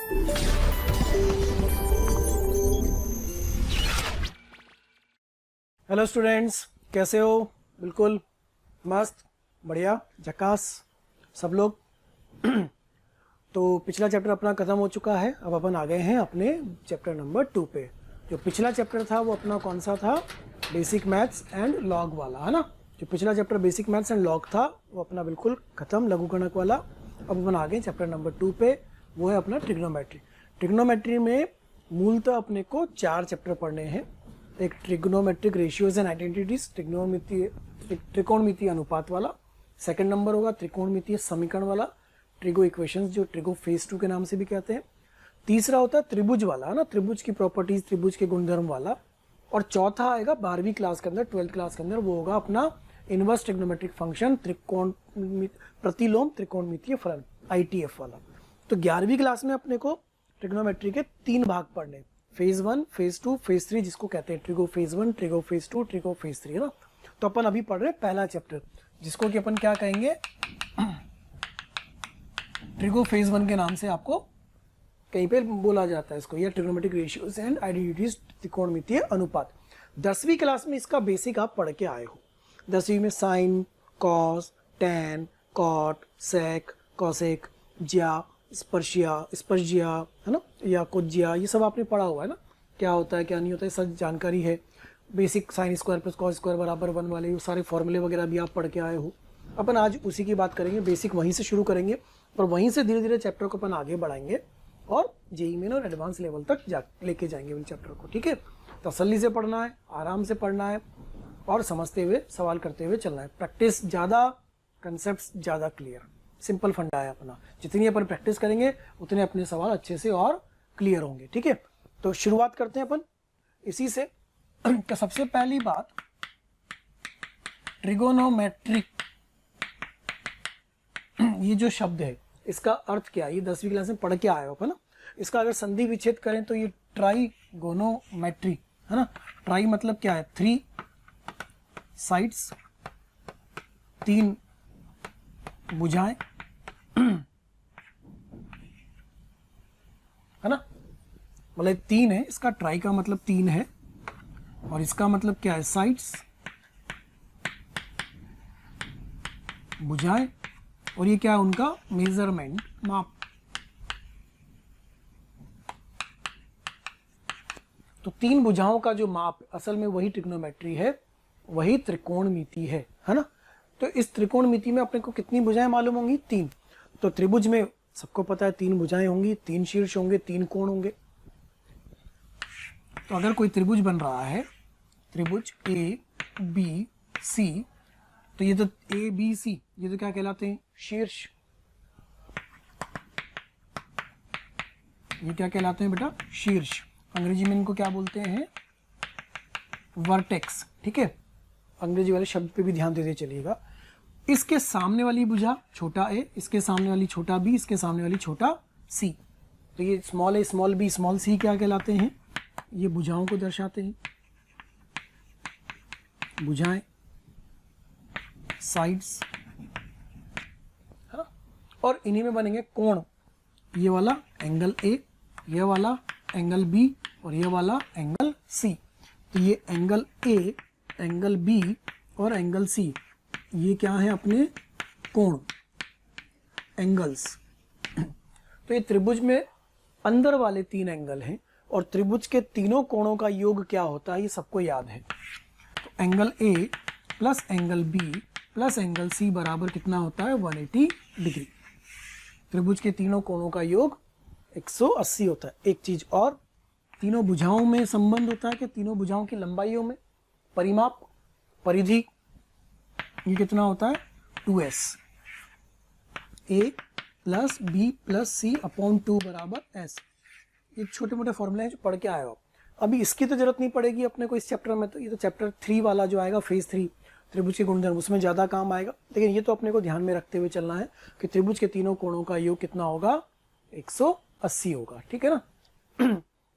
Hello students, कैसे हो? बिल्कुल मस्त, बढ़िया, झकास सब लोग। तो पिछला चैप्टर अपना ख़त्म हो चुका है। अब अपन आ गए हैं अपने चैप्टर नंबर 2 पे। जो पिछला चैप्टर था वो अपना कौन सा था? बेसिक मैथ्स एंड लॉग वाला, है ना। जो पिछला chapter basic maths and log था वो अपना बिल्कुल ख़त्म, लघु गणक वाला। अब अपन आ गए चैप्टर नंबर 2 पे, वो है अपना ट्रिग्नोमेट्री। ट्रिग्नोमेट्री में मूलतः अपने को 4 चैप्टर पढ़ने हैं। एक ट्रिग्नोमेट्रिक रेशियोज एंड आइडेंटिटीज, त्रिकोणमितीय अनुपात वाला। सेकंड नंबर होगा त्रिकोणमितीय समीकरण वाला, ट्रिगो इक्वेशंस, जो ट्रिगो फेज 2 के नाम से भी कहते हैं। तीसरा होता है त्रिभुज वाला, है ना, त्रिभुज की प्रॉपर्टीज, त्रिभुज के गुणधर्म वाला। और चौथा आएगा 12वीं क्लास के अंदर, 12th क्लास के अंदर, वो होगा अपना इनवर्स ट्रिग्नोमेट्रिक फंक्शन, प्रतिलोम त्रिकोणमितीय फलन, ITF वाला। तो 11वीं क्लास में अपने को ट्रिग्नोमेट्री के 3 भाग पढ़ने, फेज 1, फेज 2, फेज 3, जिसको कहते हैं trigo phase 1, trigo phase 2, trigo phase 3, है ना। तो अपन अभी पढ़ रहे हैं पहला चैप्टर, जिसको कि अपन क्या कहेंगे, ट्रिगो फेज 1 के नाम से आपको कहीं पे बोला जाता है इसको, या ट्रिग्नोमेट्रिक रेशियोज एंड आइडेंटिटीज, त्रिकोणमितीय अनुपात। 10वीं क्लास में इसका बेसिक आप पढ़ के आए हो। 10वीं में साइन, कॉस, टैन, कॉट, सेक, कॉसेक, ज्या, स्पर्शिया, है ना, या कोज्या, ये सब आपने पढ़ा हुआ है ना, क्या होता है क्या नहीं होता है, सब जानकारी है। Basic sign square plus cos square बराबर 1 वाले ये सारे फॉर्मूले वगैरह भी आप पढ़ के आए हो। अपन आज उसी की बात करेंगे, बेसिक वहीं से शुरू करेंगे और वहीं से धीरे धीरे चैप्टर को अपन आगे बढ़ाएंगे और जेईई मेन और एडवांस लेवल तक लेके जाएंगे उन चैप्टर को। ठीक है, तसल्ली से पढ़ना है, आराम से पढ़ना है और समझते हुए, सवाल करते हुए चलना है। प्रैक्टिस ज़्यादा, कंसेप्ट ज़्यादा क्लियर, सिंपल फंडा है अपना। जितनी अपन प्रैक्टिस करेंगे उतने अपने सवाल अच्छे से और क्लियर होंगे। ठीक है, तो शुरुआत करते हैं अपन इसी से। तो सबसे पहली बात, ट्रिगोनोमेट्रिक, ये जो शब्द है इसका अर्थ क्या है? ये 10वीं क्लास में पढ़ के आए हो अपन ना। इसका अगर संधि विच्छेद करें तो ये ट्राइगोनोमेट्री, है ना। ट्राई मतलब क्या है? 3 साइड्स, 3 भुजाएं, है ना, मतलब 3 है। इसका ट्राई का मतलब 3 है और इसका मतलब क्या है? साइड्स, भुजाएं, और ये क्या है? उनका मेजरमेंट, माप। तो 3 भुजाओं का जो माप, असल में वही ट्रिग्नोमेट्री है, वही त्रिकोणमिति है ना। तो इस त्रिकोणमिति में अपने को कितनी भुजाएं मालूम होंगी? 3। तो त्रिभुज में सबको पता है 3 भुजाएं होंगी, 3 शीर्ष होंगे, 3 कोण होंगे। तो अगर कोई त्रिभुज बन रहा है, त्रिभुज ABC, तो ये तो ABC, ये तो क्या कहलाते हैं? शीर्ष। ये क्या कहलाते हैं बेटा? शीर्ष। अंग्रेजी में इनको क्या बोलते हैं? वर्टेक्स। ठीक है, अंग्रेजी वाले शब्द पे भी ध्यान देते चलिएगा। इसके सामने वाली भुजा छोटा a, इसके सामने वाली छोटा b, इसके सामने वाली छोटा c। तो ये small a, small b, small c क्या कहलाते हैं? ये भुजाओं को दर्शाते हैं। भुजाएं, साइड्स, है ना। और इन्हीं में बनेंगे कोण। ये वाला एंगल A, ये वाला एंगल B और ये वाला एंगल C। तो ये एंगल A, एंगल B और एंगल C, ये क्या है? अपने कोण, एंगल्स। तो ये त्रिभुज में अंदर वाले 3 एंगल हैं और त्रिभुज के तीनों कोणों का योग क्या होता है ये सबको याद है। तो angle A plus angle B plus angle C बराबर कितना होता है? 180 डिग्री। त्रिभुज के तीनों कोणों का योग 180 होता है। एक चीज और, तीनों भुजाओं में संबंध होता है कि तीनों भुजाओं की लंबाइयों में परिमाप, परिधि, ये कितना होता है? 2s। A plus B plus C upon 2 बराबर s। ये छोटे मोटे फॉर्मूले हैं जो पढ़ के आए हो। अभी इसकी तो जरूरत नहीं पड़ेगी अपने को इस चैप्टर में, तो ये तो चैप्टर 3 वाला जो आएगा, फेज 3, त्रिभुज के गुणधर्म, उसमें ज़्यादा काम आएगा। लेकिन ये तो अपने को ध्यान में रखते हुए चलना है कि त्रिभुज के तीनों कोणों का योग कितना होगा? 180 होगा। ठीक है ना।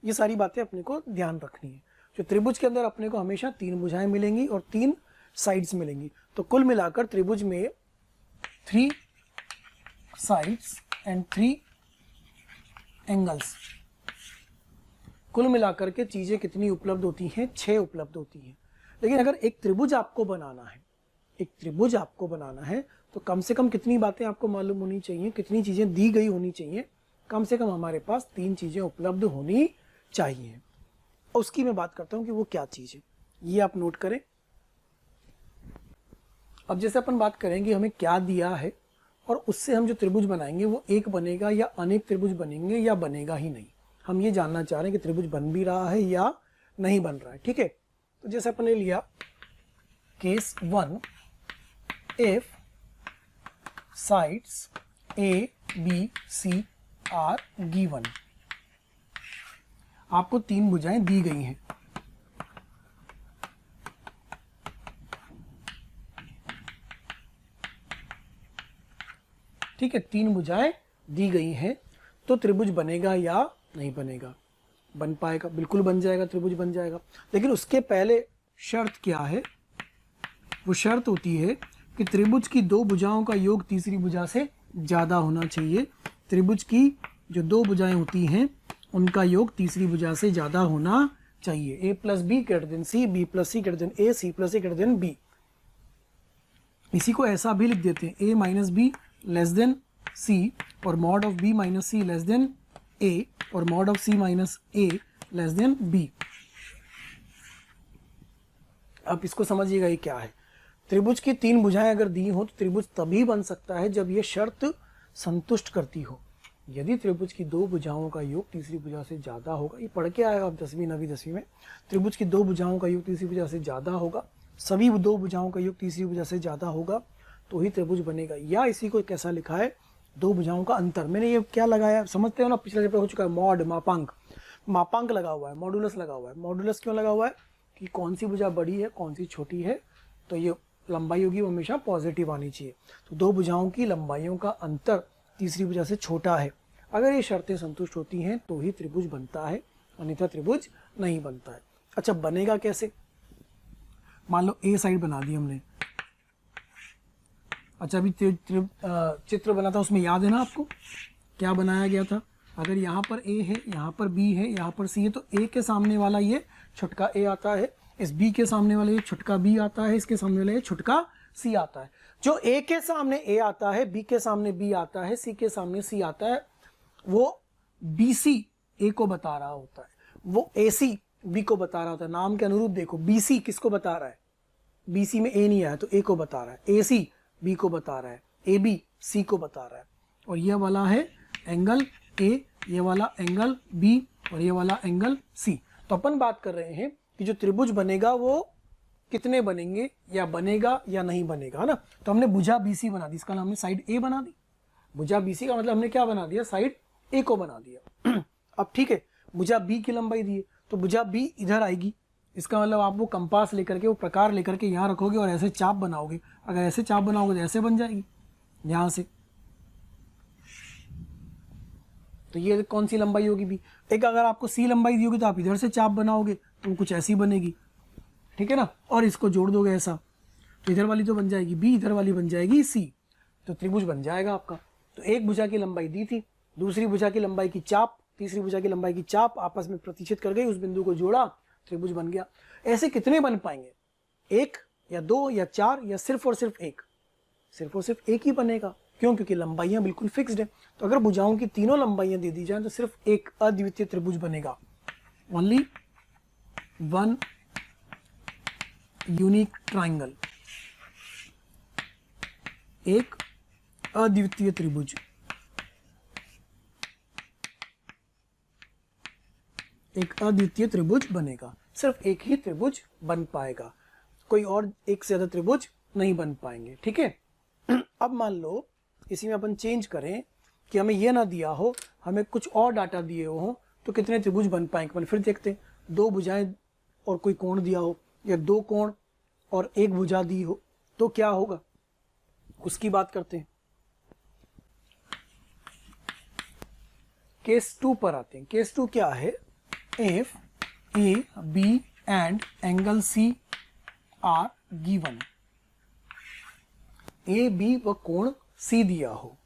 ये सारी बातें अपने को ध्यान रखनी है। जो त्रिभुज के अंदर अपने को हमेशा 3 भुजाएं मिलेंगी और 3 साइड्स मिलेंगी। तो कुल मिलाकर त्रिभुज में 3 साइड्स एंड 3 एंगल्स। कुल मिलाकर के चीजें कितनी उपलब्ध होती हैं? 6 उपलब्ध होती हैं। लेकिन अगर एक त्रिभुज आपको बनाना है, एक त्रिभुज आपको बनाना है, तो कम से कम कितनी बातें आपको मालूम होनी चाहिए, कितनी चीजें दी गई होनी चाहिए? कम से कम हमारे पास 3 चीजें उपलब्ध होनी चाहिए। उसकी मैं बात करता हूं कि वो क्या चीज है, ये आप नोट करें। अब जैसे अपन बात करेंगे हमें क्या दिया है और उससे हम जो त्रिभुज बनाएंगे वो एक बनेगा या अनेक त्रिभुज बनेंगे या बनेगा ही नहीं, हम ये जानना चाह रहे हैं कि त्रिभुज बन भी रहा है या नहीं बन रहा है। ठीक है, तो जैसे अपन ने लिया case 1, if sides A B C are given. आपको 3 भुजाएं दी गई हैं। ठीक है, 3 भुजाएं दी गई हैं, तो त्रिभुज बनेगा या नहीं बनेगा? बन पाएगा, बिल्कुल बन जाएगा, त्रिभुज बन जाएगा। लेकिन उसके पहले शर्त क्या है? वो शर्त होती है कि त्रिभुज की 2 भुजाओं का योग तीसरी भुजा से ज्यादा होना चाहिए। त्रिभुज की जो 2 भुजाएं होती हैं उनका योग तीसरी भुजा से ज्यादा होना चाहिए। a + b > c, b + c > a, c + a > b। इसी को ऐसा भी लिख देते हैं, a - b < c और mod of b - c < a और mod of c - a b। अब इसको समझिएगा ये क्या है। त्रिभुज की 3 भुजाएं अगर दी हो तो त्रिभुज तभी बन सकता है जब ये शर्त संतुष्ट करती हो। यदि त्रिभुज की 2 भुजाओं का योग तीसरी भुजा से ज्यादा होगा, ये पढ़ के आएगा आप 10वीं 9वीं 10वीं में, त्रिभुज की 2 भुजाओं का योग तीसरी भुजा से ज्यादा होगा, सभी 2 भुजाओं का योग तीसरी भुजा से ज्यादा होगा, तो ही त्रिभुज बनेगा। या इसी को कैसा लिखा है, 2 भुजाओं का अंतर। मैंने ये क्या लगाया समझते हो ना, पिछले चैप्टर हो चुका है, मॉड मापांक, मापांक लगा हुआ है, मॉडुलस लगा हुआ है। मॉडुलस क्यों लगा हुआ है? कि कौन सी भुजा बड़ी है कौन सी छोटी है, तो ये लंबाई होगी वो हमेशा पॉजिटिव आनी चाहिए। तो 2 भुजाओं की लंबाइयों का अंतर तीसरी भुजा से छोटा है। अगर ये शर्तें संतुष्ट होती हैं तो ही त्रिभुज बनता है, अन्यथा त्रिभुज नहीं बनता है। अच्छा, बनेगा कैसे? मान लो ए साइड बना दी हमने। अच्छा, अभी चित्र बना था, उसमें याद है ना आपको क्या बनाया गया था? अगर यहाँ पर ए है, यहाँ पर बी है, यहाँ पर सी है, तो ए के सामने वाला ये छुटका ए आता है, इस बी के सामने वाला ये छुटका बी आता है, इसके सामने वाला ये छुटका सी आता है। जो ए के सामने ए आता है, बी के सामने बी आता है, सी के सामने सी आता है, वो बी सी ए को बता रहा होता है, वो ए सी बी को बता रहा होता है। नाम के अनुरूप देखो, बी सी किसको बता रहा है? बी सी में ए नहीं आया तो ए को बता रहा है, ए सी बी को बता रहा है, ए बी सी को बता रहा है। और ये वाला है एंगल ए, ये वाला एंगल बी और ये वाला एंगल सी। तो अपन बात कर रहे हैं कि जो त्रिभुज बनेगा वो कितने बनेंगे, या बनेगा या नहीं बनेगा, है ना। तो हमने भुजा बीसी बना दी, इसका नाम हमने साइड ए बना दी। भुजा बीसी का मतलब हमने क्या बना दिया? साइड ए को बना दिया। अब ठीक है, भुजा बी की लंबाई दी है तो भुजा बी इधर आएगी, इसका मतलब आप वो कंपास लेकर के, वो प्रकार लेकर के यहाँ रखोगे और ऐसे चाप बनाओगे। अगर ऐसे चाप बनाओगे तो ऐसे बन जाएगी यहां से। तो ये कौन सी लंबाई होगी? बी। एक अगर आपको सी लंबाई दी होगी तो आप इधर से चाप बनाओगे तो कुछ ऐसी बनेगी, ठीक है ना। और इसको जोड़ दोगे ऐसा, तो इधर वाली तो बन जाएगी बी, इधर वाली बन जाएगी सी, तो त्रिभुज बन जाएगा आपका। तो एक भुजा की लंबाई दी थी, दूसरी भुजा की लंबाई की चाप, तीसरी भुजा की लंबाई की चाप आपस में प्रतिच्छेद कर गई, उस बिंदु को जोड़ा, त्रिभुज बन गया। ऐसे कितने बन पाएंगे? 1 या 2 या 4 या सिर्फ और सिर्फ 1? सिर्फ और सिर्फ 1 ही बनेगा। क्यों? क्योंकि लंबाइयां बिल्कुल फिक्स्ड है। तो अगर भुजाओं की तीनों लंबाइयां दे दी जाए तो सिर्फ एक अद्वितीय त्रिभुज बनेगा, ओनली वन यूनिक ट्राइंगल, एक अद्वितीय त्रिभुज। एक अद्वितीय त्रिभुज बनेगा, सिर्फ एक ही त्रिभुज बन पाएगा, कोई और एक से ज्यादा त्रिभुज नहीं बन पाएंगे, ठीक है। अब मान लो इसी में अपन चेंज करें कि हमें यह ना दिया हो, हमें कुछ और डाटा दिए हो, तो कितने त्रिभुज बन पाएंगे अपन फिर देखते हैं। 2 भुजाएं और कोई कोण दिया हो, या 2 कोण और 1 भुजा दी हो, तो क्या होगा उसकी बात करते हैं। केस 2 पर आते हैं। केस 2 क्या है? If A B and angle C are given. A B व कोण सी दिया हो,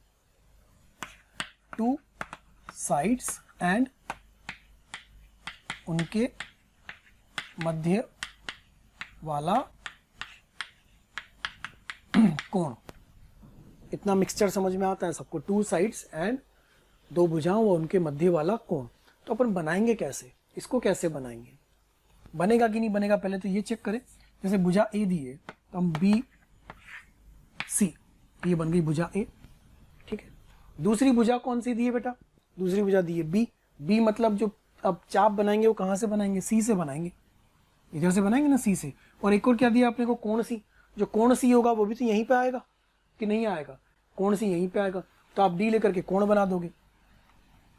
2 साइड्स एंड उनके मध्य वाला कोण। इतना मिक्सचर समझ में आता है सबको, टू साइड्स एंड दो भुजाओं व उनके मध्य वाला कोण। तो अपन बनाएंगे कैसे, इसको कैसे बनाएंगे, बनेगा कि नहीं बनेगा, पहले तो ये चेक करें। जैसे भुजा ए दी है तो हम बी सी, ये बन गई भुजा ए, ठीक है। दूसरी भुजा कौन सी दी है बेटा, दूसरी भुजा दी है बी। बी मतलब जो अब चाप बनाएंगे वो कहाँ से बनाएंगे, सी से बनाएंगे, इधर से बनाएंगे ना सी से। और एक और क्या दिया आपने को, कोण सी। जो कोण सी होगा वो भी तो यहीं पे आएगा कि नहीं आएगा, कोण सी यहीं पे आएगा। तो आप डी लेकर के कोण बना दोगे,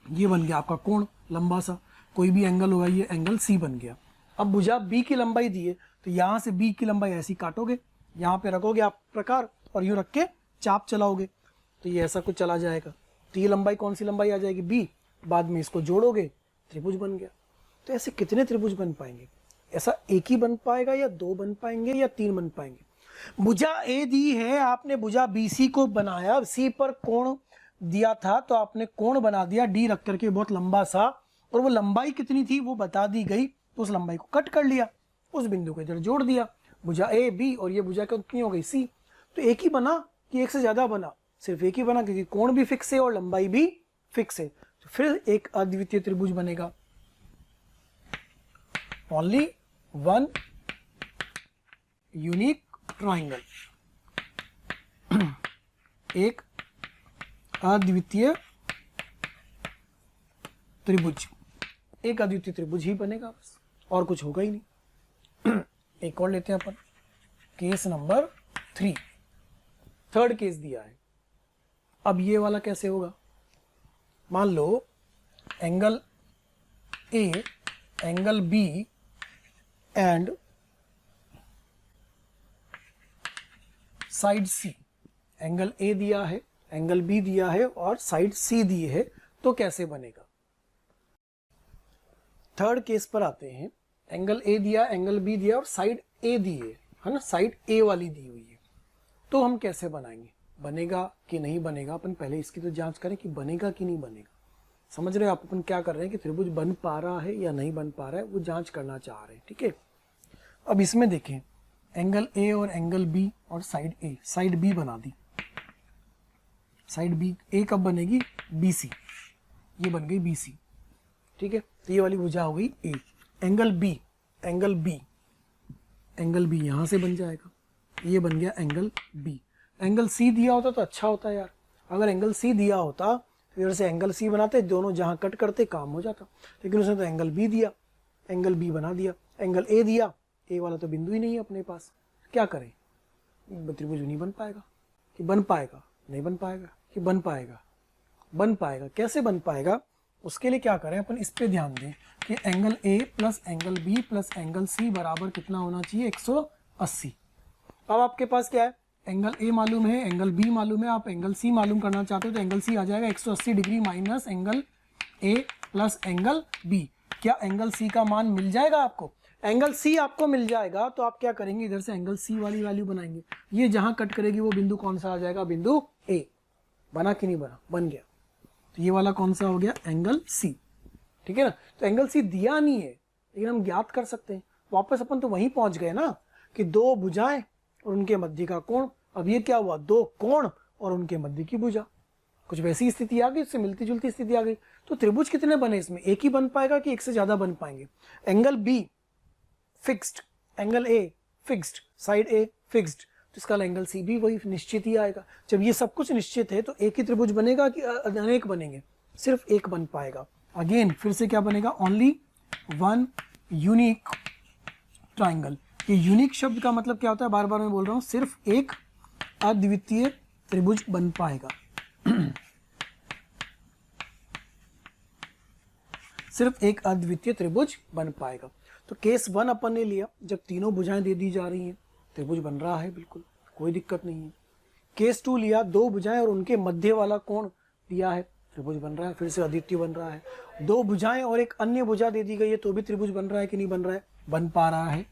ये बन गया आपका कोण लंबा सा, कोई भी एंगल होगा, ये एंगल सी बन गया। अब भुजा बी की लंबाई दी है तो यहाँ से बी की लंबाई ऐसी काटोगे, यहाँ पे रखोगे आप प्रकार और यूँ रख के चाप चलाओगे तो ये ऐसा कुछ चला जाएगा। तो ये लंबाई कौन सी लंबाई आ जाएगी, बी। बाद में इसको जोड़ोगे, त्रिभुज बन गया। तो ऐसे कितने त्रिभुज बन पाएंगे, ऐसा एक ही बन पाएगा या दो बन पाएंगे या तीन बन पाएंगे। भुजा ए दी है, आपने भुजा बीसी को बनाया, सी पर कोण दिया था तो आपने कोण बना दिया डी रख करके बहुत लंबा सा, और वो लंबाई कितनी थी वो बता दी गई, तो उस लंबाई को कट कर लिया, उस बिंदु को इधर जोड़ दिया। भुजा ए बी और ये भुजा कितनी हो गई सी। तो एक ही बना कि एक से ज्यादा बना, सिर्फ एक ही बना क्योंकि कोण भी फिक्स है और लंबाई भी फिक्स है। तो फिर एक अद्वितीय त्रिभुज बनेगा, ओनली वन यूनिक ट्राइंगल, एक अद्वितीय त्रिभुज, एक अद्वितीय त्रिभुज ही बनेगा बस, और कुछ होगा ही नहीं। एक और लेते हैं अपन, केस नंबर 3, थर्ड केस दिया है। अब ये वाला कैसे होगा, मान लो angle A, angle B and side C. Angle A दिया है, एंगल बी दिया है और साइड सी दी है, तो कैसे बनेगा। थर्ड केस पर आते हैं। एंगल ए दिया, एंगल बी दिया और साइड ए दी है ना, साइड ए वाली दी हुई है, तो हम कैसे बनाएंगे, बनेगा कि नहीं बनेगा। अपन पहले इसकी तो जांच करें कि बनेगा कि नहीं बनेगा। समझ रहे हो आप, अपन क्या कर रहे हैं कि त्रिभुज बन पा रहा है या नहीं बन पा रहा है, वो जांच करना चाह रहे हैं, ठीक है। अब इसमें देखें, एंगल ए और एंगल बी और साइड ए, साइड बी बना दी, साइड बी ए कब बनेगी, बी सी, ये बन गई बी सी, ठीक है। तो ये वाली भुजा हो गई A. Angle B, angle B, angle B यहां से बन जाएगा, ये बन गया एंगल बी। एंगल सी दिया होता तो अच्छा होता यार, अगर एंगल सी दिया होता तो इधर से एंगल सी बनाते, दोनों जहां कट करते काम हो जाता, लेकिन उसने तो एंगल बी दिया, एंगल बी बना दिया। एंगल ए दिया, ए वाला तो बिंदु ही नहीं है अपने पास, क्या करें, त्रिभुज नहीं बन पाएगा। कि बन पाएगा, नहीं बन पाएगा, कि बन पाएगा, बन पाएगा। कैसे बन पाएगा, उसके लिए क्या करें अपन, इस पे ध्यान दें कि angle A plus angle B plus angle C बराबर कितना होना चाहिए, 180। अब आपके पास क्या है, एंगल ए मालूम है, एंगल बी मालूम है, आप एंगल सी मालूम करना चाहते हो तो एंगल सी आ जाएगा 180 degree minus angle A plus angle B. क्या एंगल सी का मान मिल जाएगा आपको, एंगल सी आपको मिल जाएगा तो आप क्या करेंगे, इधर से एंगल सी वाली वैल्यू बनाएंगे, ये जहां कट करेगी वो बिंदु कौन सा आ जाएगा, बिंदु ए। बना कि नहीं बना, बन गया। तो ये वाला कौन सा हो गया, एंगल सी, ठीक है ना। तो एंगल सी दिया नहीं है लेकिन हम ज्ञात कर सकते हैं। वापस अपन तो वहीं पहुंच गए ना कि दो भुजाएं और उनके मध्य का कोण। अब ये क्या हुआ, दो कोण और उनके मध्य की भुजा, कुछ वैसी स्थिति आ गई, उससे मिलती जुलती स्थिति आ गई। तो त्रिभुज कितने बने इसमें, एक ही बन पाएगा कि एक से ज्यादा बन पाएंगे। Angle be fixed, angle a fixed, side a fixed, तो इसका एंगल सी भी वही निश्चित ही आएगा। जब ये सब कुछ निश्चित है तो एक ही त्रिभुज बनेगा कि अनेक बनेंगे, सिर्फ एक बन पाएगा। अगेन फिर से क्या बनेगा, ओनली वन यूनिक ट्राइंगल। ये यूनिक शब्द का मतलब क्या होता है, बार बार मैं बोल रहा हूं, सिर्फ एक अद्वितीय त्रिभुज बन पाएगा। सिर्फ एक अद्वितीय त्रिभुज बन पाएगा। तो केस 1 अपन ने लिया, जब तीनों भुजाएं दे दी जा रही हैं, त्रिभुज बन रहा है, बिल्कुल कोई दिक्कत नहीं है। केस 2 लिया, दो भुजाएं और उनके मध्य वाला कोण दिया है, त्रिभुज बन रहा है, फिर से अद्वितीय बन रहा है। दो भुजाएं और एक अन्य भुजा दे दी गई है तो भी त्रिभुज बन रहा है कि नहीं बन रहा है, बन पा रहा है।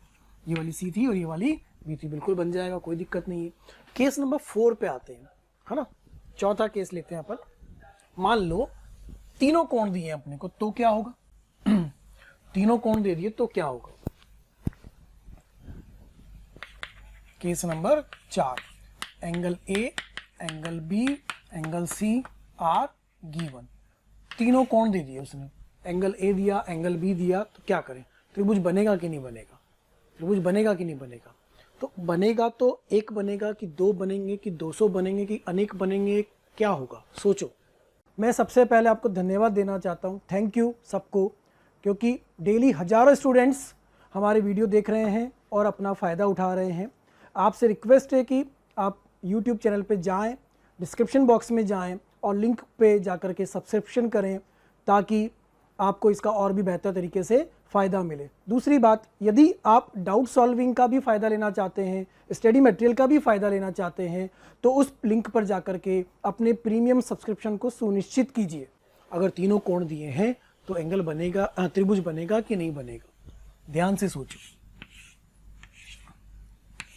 ये वाली सी थी और ये वाली बी थी, बिल्कुल बन जाएगा, कोई दिक्कत नहीं है। केस नंबर 4 पे आते हैं, है ना। चौथा केस लेते हैं अपन। मान लो तीनों कोण दिए अपने को तो क्या होगा, तीनों कोण दे दिए तो क्या होगा। Case number 4, angle A, angle B, angle C are given. तीनों कोण दे दिए उसने, एंगल ए दिया, एंगल बी दिया, तो क्या करें, त्रिभुज बनेगा कि नहीं बनेगा, त्रिभुज बनेगा कि नहीं बनेगा। तो बनेगा तो एक बनेगा कि दो बनेंगे कि 200 बनेंगे कि अनेक बनेंगे, क्या होगा सोचो। मैं सबसे पहले आपको धन्यवाद देना चाहता हूँ, थैंक यू सबको, क्योंकि डेली हजारों स्टूडेंट्स हमारे वीडियो देख रहे हैं और अपना फ़ायदा उठा रहे हैं। आपसे रिक्वेस्ट है कि आप यूट्यूब चैनल पे जाएं, डिस्क्रिप्शन बॉक्स में जाएं और लिंक पे जाकर के सब्सक्रिप्शन करें ताकि आपको इसका और भी बेहतर तरीके से फ़ायदा मिले। दूसरी बात, यदि आप डाउट सॉल्विंग का भी फ़ायदा लेना चाहते हैं, स्टडी मटेरियल का भी फ़ायदा लेना चाहते हैं, तो उस लिंक पर जाकर के अपने प्रीमियम सब्सक्रिप्शन को सुनिश्चित कीजिए। अगर तीनों कोण दिए हैं तो एंगल बनेगा, त्रिभुज बनेगा कि नहीं बनेगा। ध्यान से सोचो,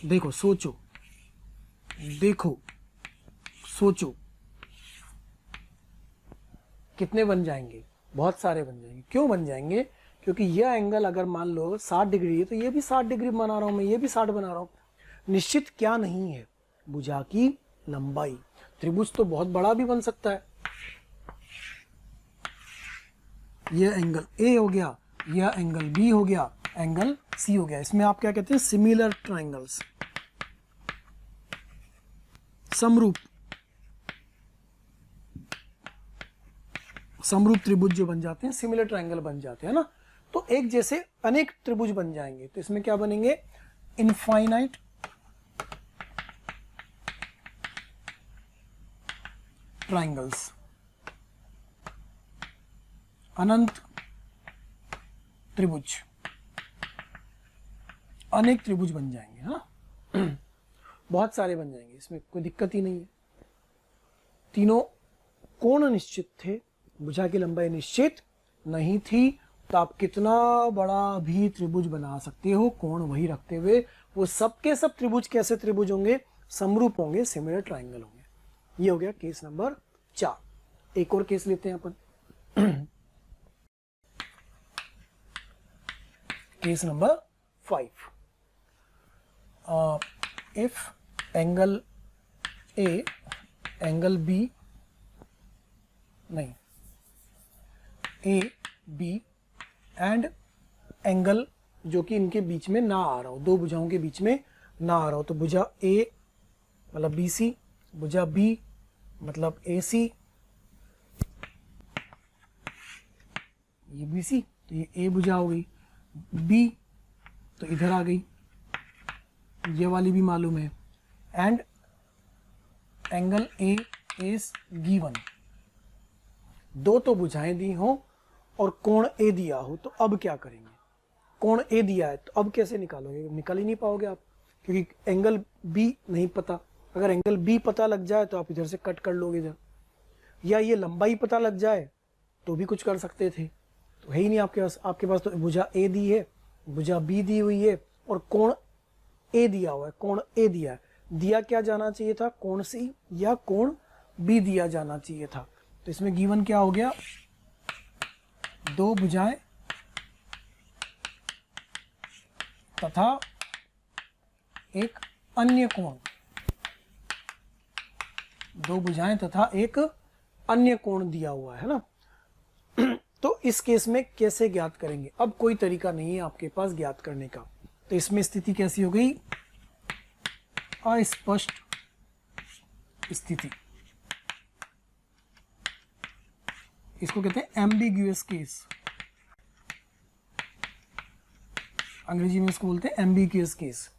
देखो सोचो, देखो सोचो, कितने बन जाएंगे, बहुत सारे बन जाएंगे। क्यों बन जाएंगे, क्योंकि यह एंगल अगर मान लो 60 डिग्री है तो ये भी 60 डिग्री बना रहा हूं मैं, ये भी 60 बना रहा हूं। निश्चित क्या नहीं है, भुजा की लंबाई। त्रिभुज तो बहुत बड़ा भी बन सकता है। यह एंगल ए हो गया, यह एंगल बी हो गया, एंगल सी हो गया। इसमें आप क्या कहते हैं, सिमिलर ट्राइंगल्स, समरूप, समरूप त्रिभुज जो बन जाते हैं, सिमिलर ट्रायंगल बन जाते हैं ना। तो एक जैसे अनेक त्रिभुज बन जाएंगे। तो इसमें क्या बनेंगे, इनफाइनाइट ट्रायंगल्स, अनंत त्रिभुज, अनेक त्रिभुज बन जाएंगे। हाँ बहुत सारे बन जाएंगे, इसमें कोई दिक्कत ही नहीं है। तीनों कोण निश्चित थे, भुजा की लंबाई निश्चित नहीं थी, तो आप कितना बड़ा भी त्रिभुज बना सकते हो कोण वही रखते हुए। वो सब के सब त्रिभुज कैसे त्रिभुज होंगे, समरूप होंगे, सिमिलर ट्रायंगल होंगे। ये हो गया केस नंबर 4। एक और केस लेते हैं अपन, case number 5। If angle A, angle B, नहीं, ए बी एंड एंगल जो कि इनके बीच में ना आ रहा हो, दो भुजाओं के बीच में ना आ रहा हो, तो भुजा ए मतलब बी सी, भुजा बी मतलब ए सी, ये बी सी, तो ये ए भुजा हो गई, बी तो इधर आ गई, ये वाली भी मालूम है, and angle A is given. दो तो भुजाएं दी हो और कोण ए दिया हो, तो अब क्या करेंगे, कोण ए दिया है तो अब कैसे निकालोगे, निकाल ही नहीं पाओगे आप, क्योंकि एंगल बी नहीं पता। अगर एंगल बी पता लग जाए तो आप इधर से कट कर लोगे इधर, या ये लंबाई पता लग जाए तो भी कुछ कर सकते थे, तो है ही नहीं आपके पास। आपके पास तो भुजा ए दी है, भुजा बी दी हुई है और कोण ए दिया हुआ है, कोण ए दिया है। दिया क्या जाना चाहिए था, कोण सी या कोण बी दिया जाना चाहिए था। तो इसमें गिवन क्या हो गया, दो भुजाएं तथा एक अन्य कोण, दो भुजाएं तथा एक अन्य कोण दिया हुआ है ना। तो इस केस में कैसे ज्ञात करेंगे, अब कोई तरीका नहीं है आपके पास ज्ञात करने का। तो इसमें स्थिति कैसी हो गई, अस्पष्ट स्थिति, इसको कहते हैं एम्बिग्यूअस केस, अंग्रेजी में इसको बोलते हैं एम्बिग्यूअस केस,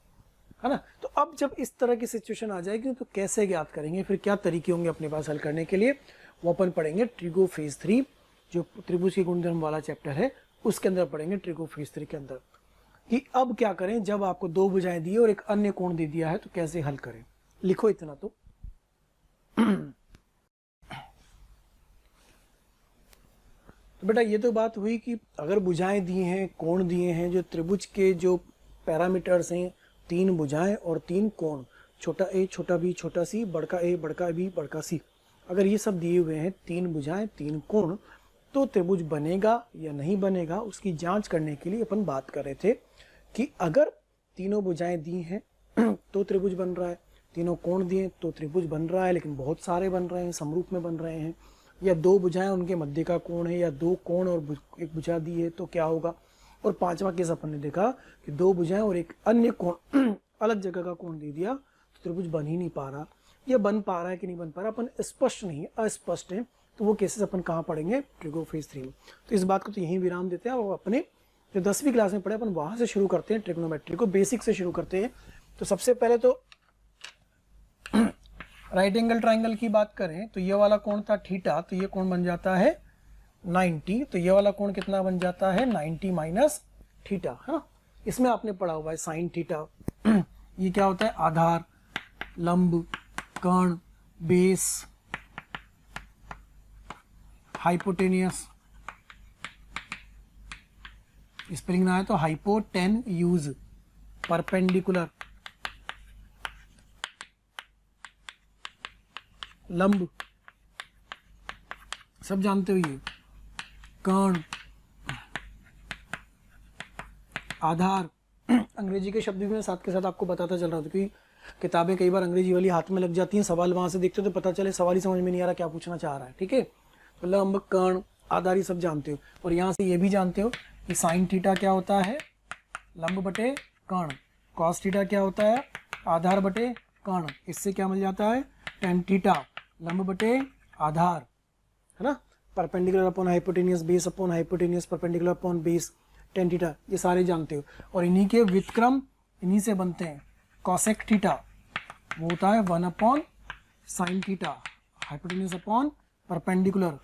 है ना। तो अब जब इस तरह की सिचुएशन आ जाएगी तो कैसे ज्ञात करेंगे, फिर क्या तरीके होंगे अपने पास हल करने के लिए, वो अपन पढ़ेंगे ट्रिगो फेज 3, जो त्रिभुज के गुणधर्म वाला चैप्टर है उसके अंदर पढ़ेंगे, ट्रिगो फेज 3 के अंदर, कि अब क्या करें जब आपको दो भुजाएं दी और एक अन्य कोण दे दिया है तो कैसे हल करें। लिखो इतना तो तो बेटा ये तो बात हुई कि अगर भुजाएं दी हैं, कोण दिए हैं, जो त्रिभुज के जो पैरामीटर्स हैं, तीन भुजाएं और तीन कोण, छोटा ए, छोटा बी, छोटा सी, बड़का ए, बड़का बी, बड़का सी, अगर ये सब दिए हुए हैं, तीन भुजाएं, तीन कोण, तो त्रिभुज बनेगा या नहीं बनेगा उसकी जांच करने के लिए अपन बात कर रहे थे कि अगर तीनों भुजाएं दी हैं तो त्रिभुज बन रहा है, तीनों कोण दिए तो त्रिभुज बन रहा है, लेकिन बहुत सारे बन रहे हैं, समरूप में बन रहे हैं, या दो भुजाएं उनके मध्य का कोण है, या दो कोण और एक भुजा दी है तो क्या होगा। और पांचवा केस अपन ने देखा कि दो भुजाएं और एक अन्य कोण अलग जगह का कोण दे दिया तो त्रिभुज बन ही नहीं पा रहा, या बन पा रहा है कि नहीं बन पा रहा अपन स्पष्ट नहीं है, अस्पष्ट है। तो वो केसेस अपन कहाँ पढ़ेंगे, ट्रिगो फेज 3 में। तो इस बात को तो यहीं विराम देते हैं और अपने जो 10वीं क्लास में पढ़े अपन वहां से शुरू करते हैं, ट्रिग्नोमेट्री को बेसिक से शुरू करते हैं। तो सबसे पहले तो राइट एंगल ट्राइंगल की बात करें तो ये वाला कोण था थीटा, तो ये कोण बन जाता है 90, तो ये वाला कोण कितना बन जाता है 90 माइनस थीटा, है ना। इसमें आपने पढ़ा हुआ है साइन थीटा, ये क्या होता है आधार, लंब, कर्ण, बेस, हाइपोटेनियस, स्पेलिंग ना है तो हाइपोटेन यूज, परपेंडिकुलर, लंब सब जानते हो ये, कर्ण, आधार। अंग्रेजी के शब्द भी मैं साथ के साथ आपको बताता चल रहा था क्योंकि किताबें कई बार अंग्रेजी वाली हाथ में लग जाती हैं, सवाल वहां से देखते हो तो पता चले सवाल ही समझ में नहीं आ रहा क्या पूछना चाह रहा है, ठीक है। तो लंब, कर्ण, आधार ये सब जानते हो, और यहाँ से ये भी जानते हो कि साइन थीटा क्या होता है लंब बटे कर्ण, कॉस थीटा क्या होता है आधार बटे कर्ण, इससे क्या मिल जाता है टेन थीटा लंब बटे आधार, है ना। Perpendicular upon hypotenuse, base upon hypotenuse, perpendicular upon base, ten theta, ये सारे जानते हो। और इन्हीं के व्युत्क्रम इन्हीं से बनते हैं, कॉसेक थीटा वो होता है 1 upon sine theta, hypotenuse upon perpendicular,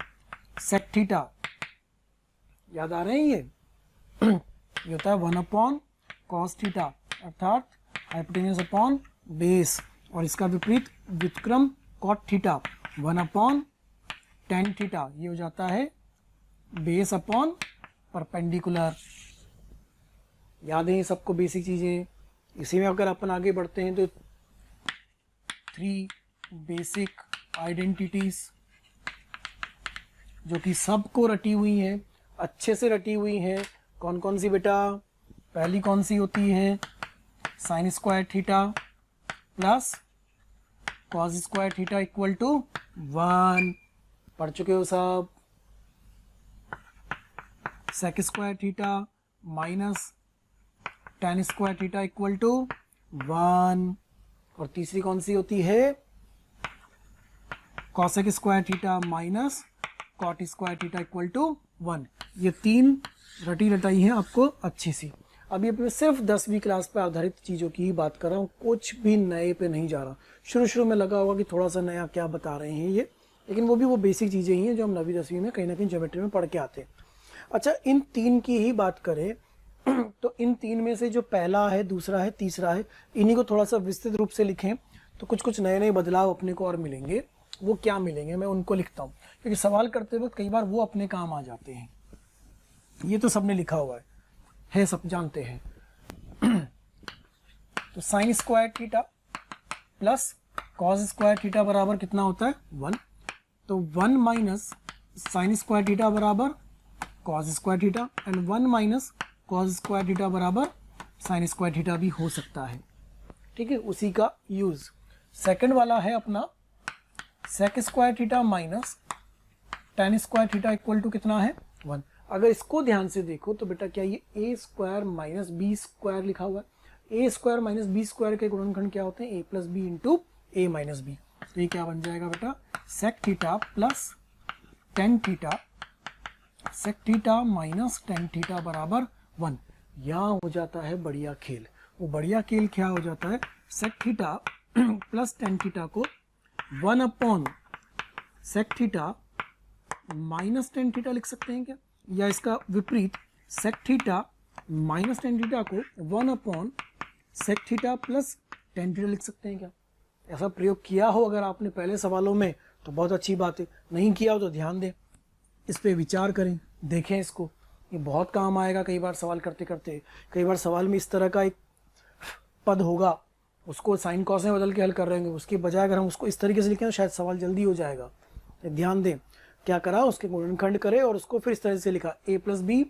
sec theta, याद आ रहे हैं ये होता है 1 अपॉन कॉस थीटा अर्थात हाइपोटेनियस अपॉन बेस, और इसका विपरीत व्युत्क्रम cot theta 1 upon tan theta, ये हो जाता है बेस अपॉन परपेंडिकुलर। याद है ये सबको बेसिक चीजें। इसी में अगर अपन आगे बढ़ते हैं तो 3 बेसिक आइडेंटिटीज जो कि सबको रटी हुई हैं, अच्छे से रटी हुई हैं। कौन कौन सी बेटा, पहली कौन सी होती है sine square theta plus cos square theta equal to 1, पढ़ चुके हो सब। Sec square theta minus tan square theta equal to 1, और तीसरी कौन सी होती है cosec square theta minus cot square theta equal to 1। ये 3 रटी रटाई है आपको अच्छी सी। अभी मैं सिर्फ 10वीं क्लास पर आधारित चीज़ों की ही बात कर रहा हूँ, कुछ भी नए पे नहीं जा रहा। शुरू में लगा होगा कि थोड़ा सा नया क्या बता रहे हैं ये, लेकिन वो भी वो बेसिक चीज़ें ही हैं जो हम 9वीं 10वीं में कहीं ना कहीं ज्योमेट्री में पढ़ के आते हैं। अच्छा, इन 3 की ही बात करें तो इन 3 में से जो पहला है, दूसरा है, तीसरा है, इन्हीं को थोड़ा सा विस्तृत रूप से लिखें तो कुछ नए बदलाव अपने को और मिलेंगे। वो क्या मिलेंगे मैं उनको लिखता हूँ, क्योंकि सवाल करते वक्त कई बार वो अपने काम आ जाते हैं। ये तो सबने लिखा हुआ है सब जानते हैं। तो sine square theta plus cos square theta बराबर कितना होता है 1, तो 1 माइनस साइन स्क्वायर थीटा बराबर cos square theta, and 1 minus cos square theta बराबर साइन स्क्वायर थीटा भी हो सकता है, ठीक है, उसी का यूज। सेकंड वाला है अपना sec square theta minus tan square theta equal to कितना है 1। अगर इसको ध्यान से देखो तो बेटा क्या ये A square minus B square लिखा हुआ है। A square minus B square के गुणनखंड क्या होते हैं ए plus B into A minus B. तो ये क्या बन जाएगा बेटा sec theta plus tan theta, sec theta minus tan theta बराबर 1। यहाँ हो जाता है बढ़िया खेल। वो बढ़िया खेल क्या हो जाता है, sec theta plus tan theta को 1 upon sec theta minus tan theta लिख सकते हैं क्या, या इसका विपरीत sec theta minus tan theta को 1 upon sec theta plus tan theta लिख सकते हैं क्या। ऐसा प्रयोग किया हो अगर आपने पहले सवालों में तो बहुत अच्छी बात है, नहीं किया हो तो ध्यान दें, इस पे विचार करें, देखें इसको, ये बहुत काम आएगा। कई बार सवाल करते करते कई बार सवाल में इस तरह का एक पद होगा, उसको साइन कॉस में बदल के हल कर रहे होंगे, उसके बजाय अगर हम उसको इस तरीके से लिखें तो शायद सवाल जल्दी हो जाएगा। ध्यान दें, क्या करा, उसके गुणनखंड करे और उसको फिर इस तरह से लिखा a plus B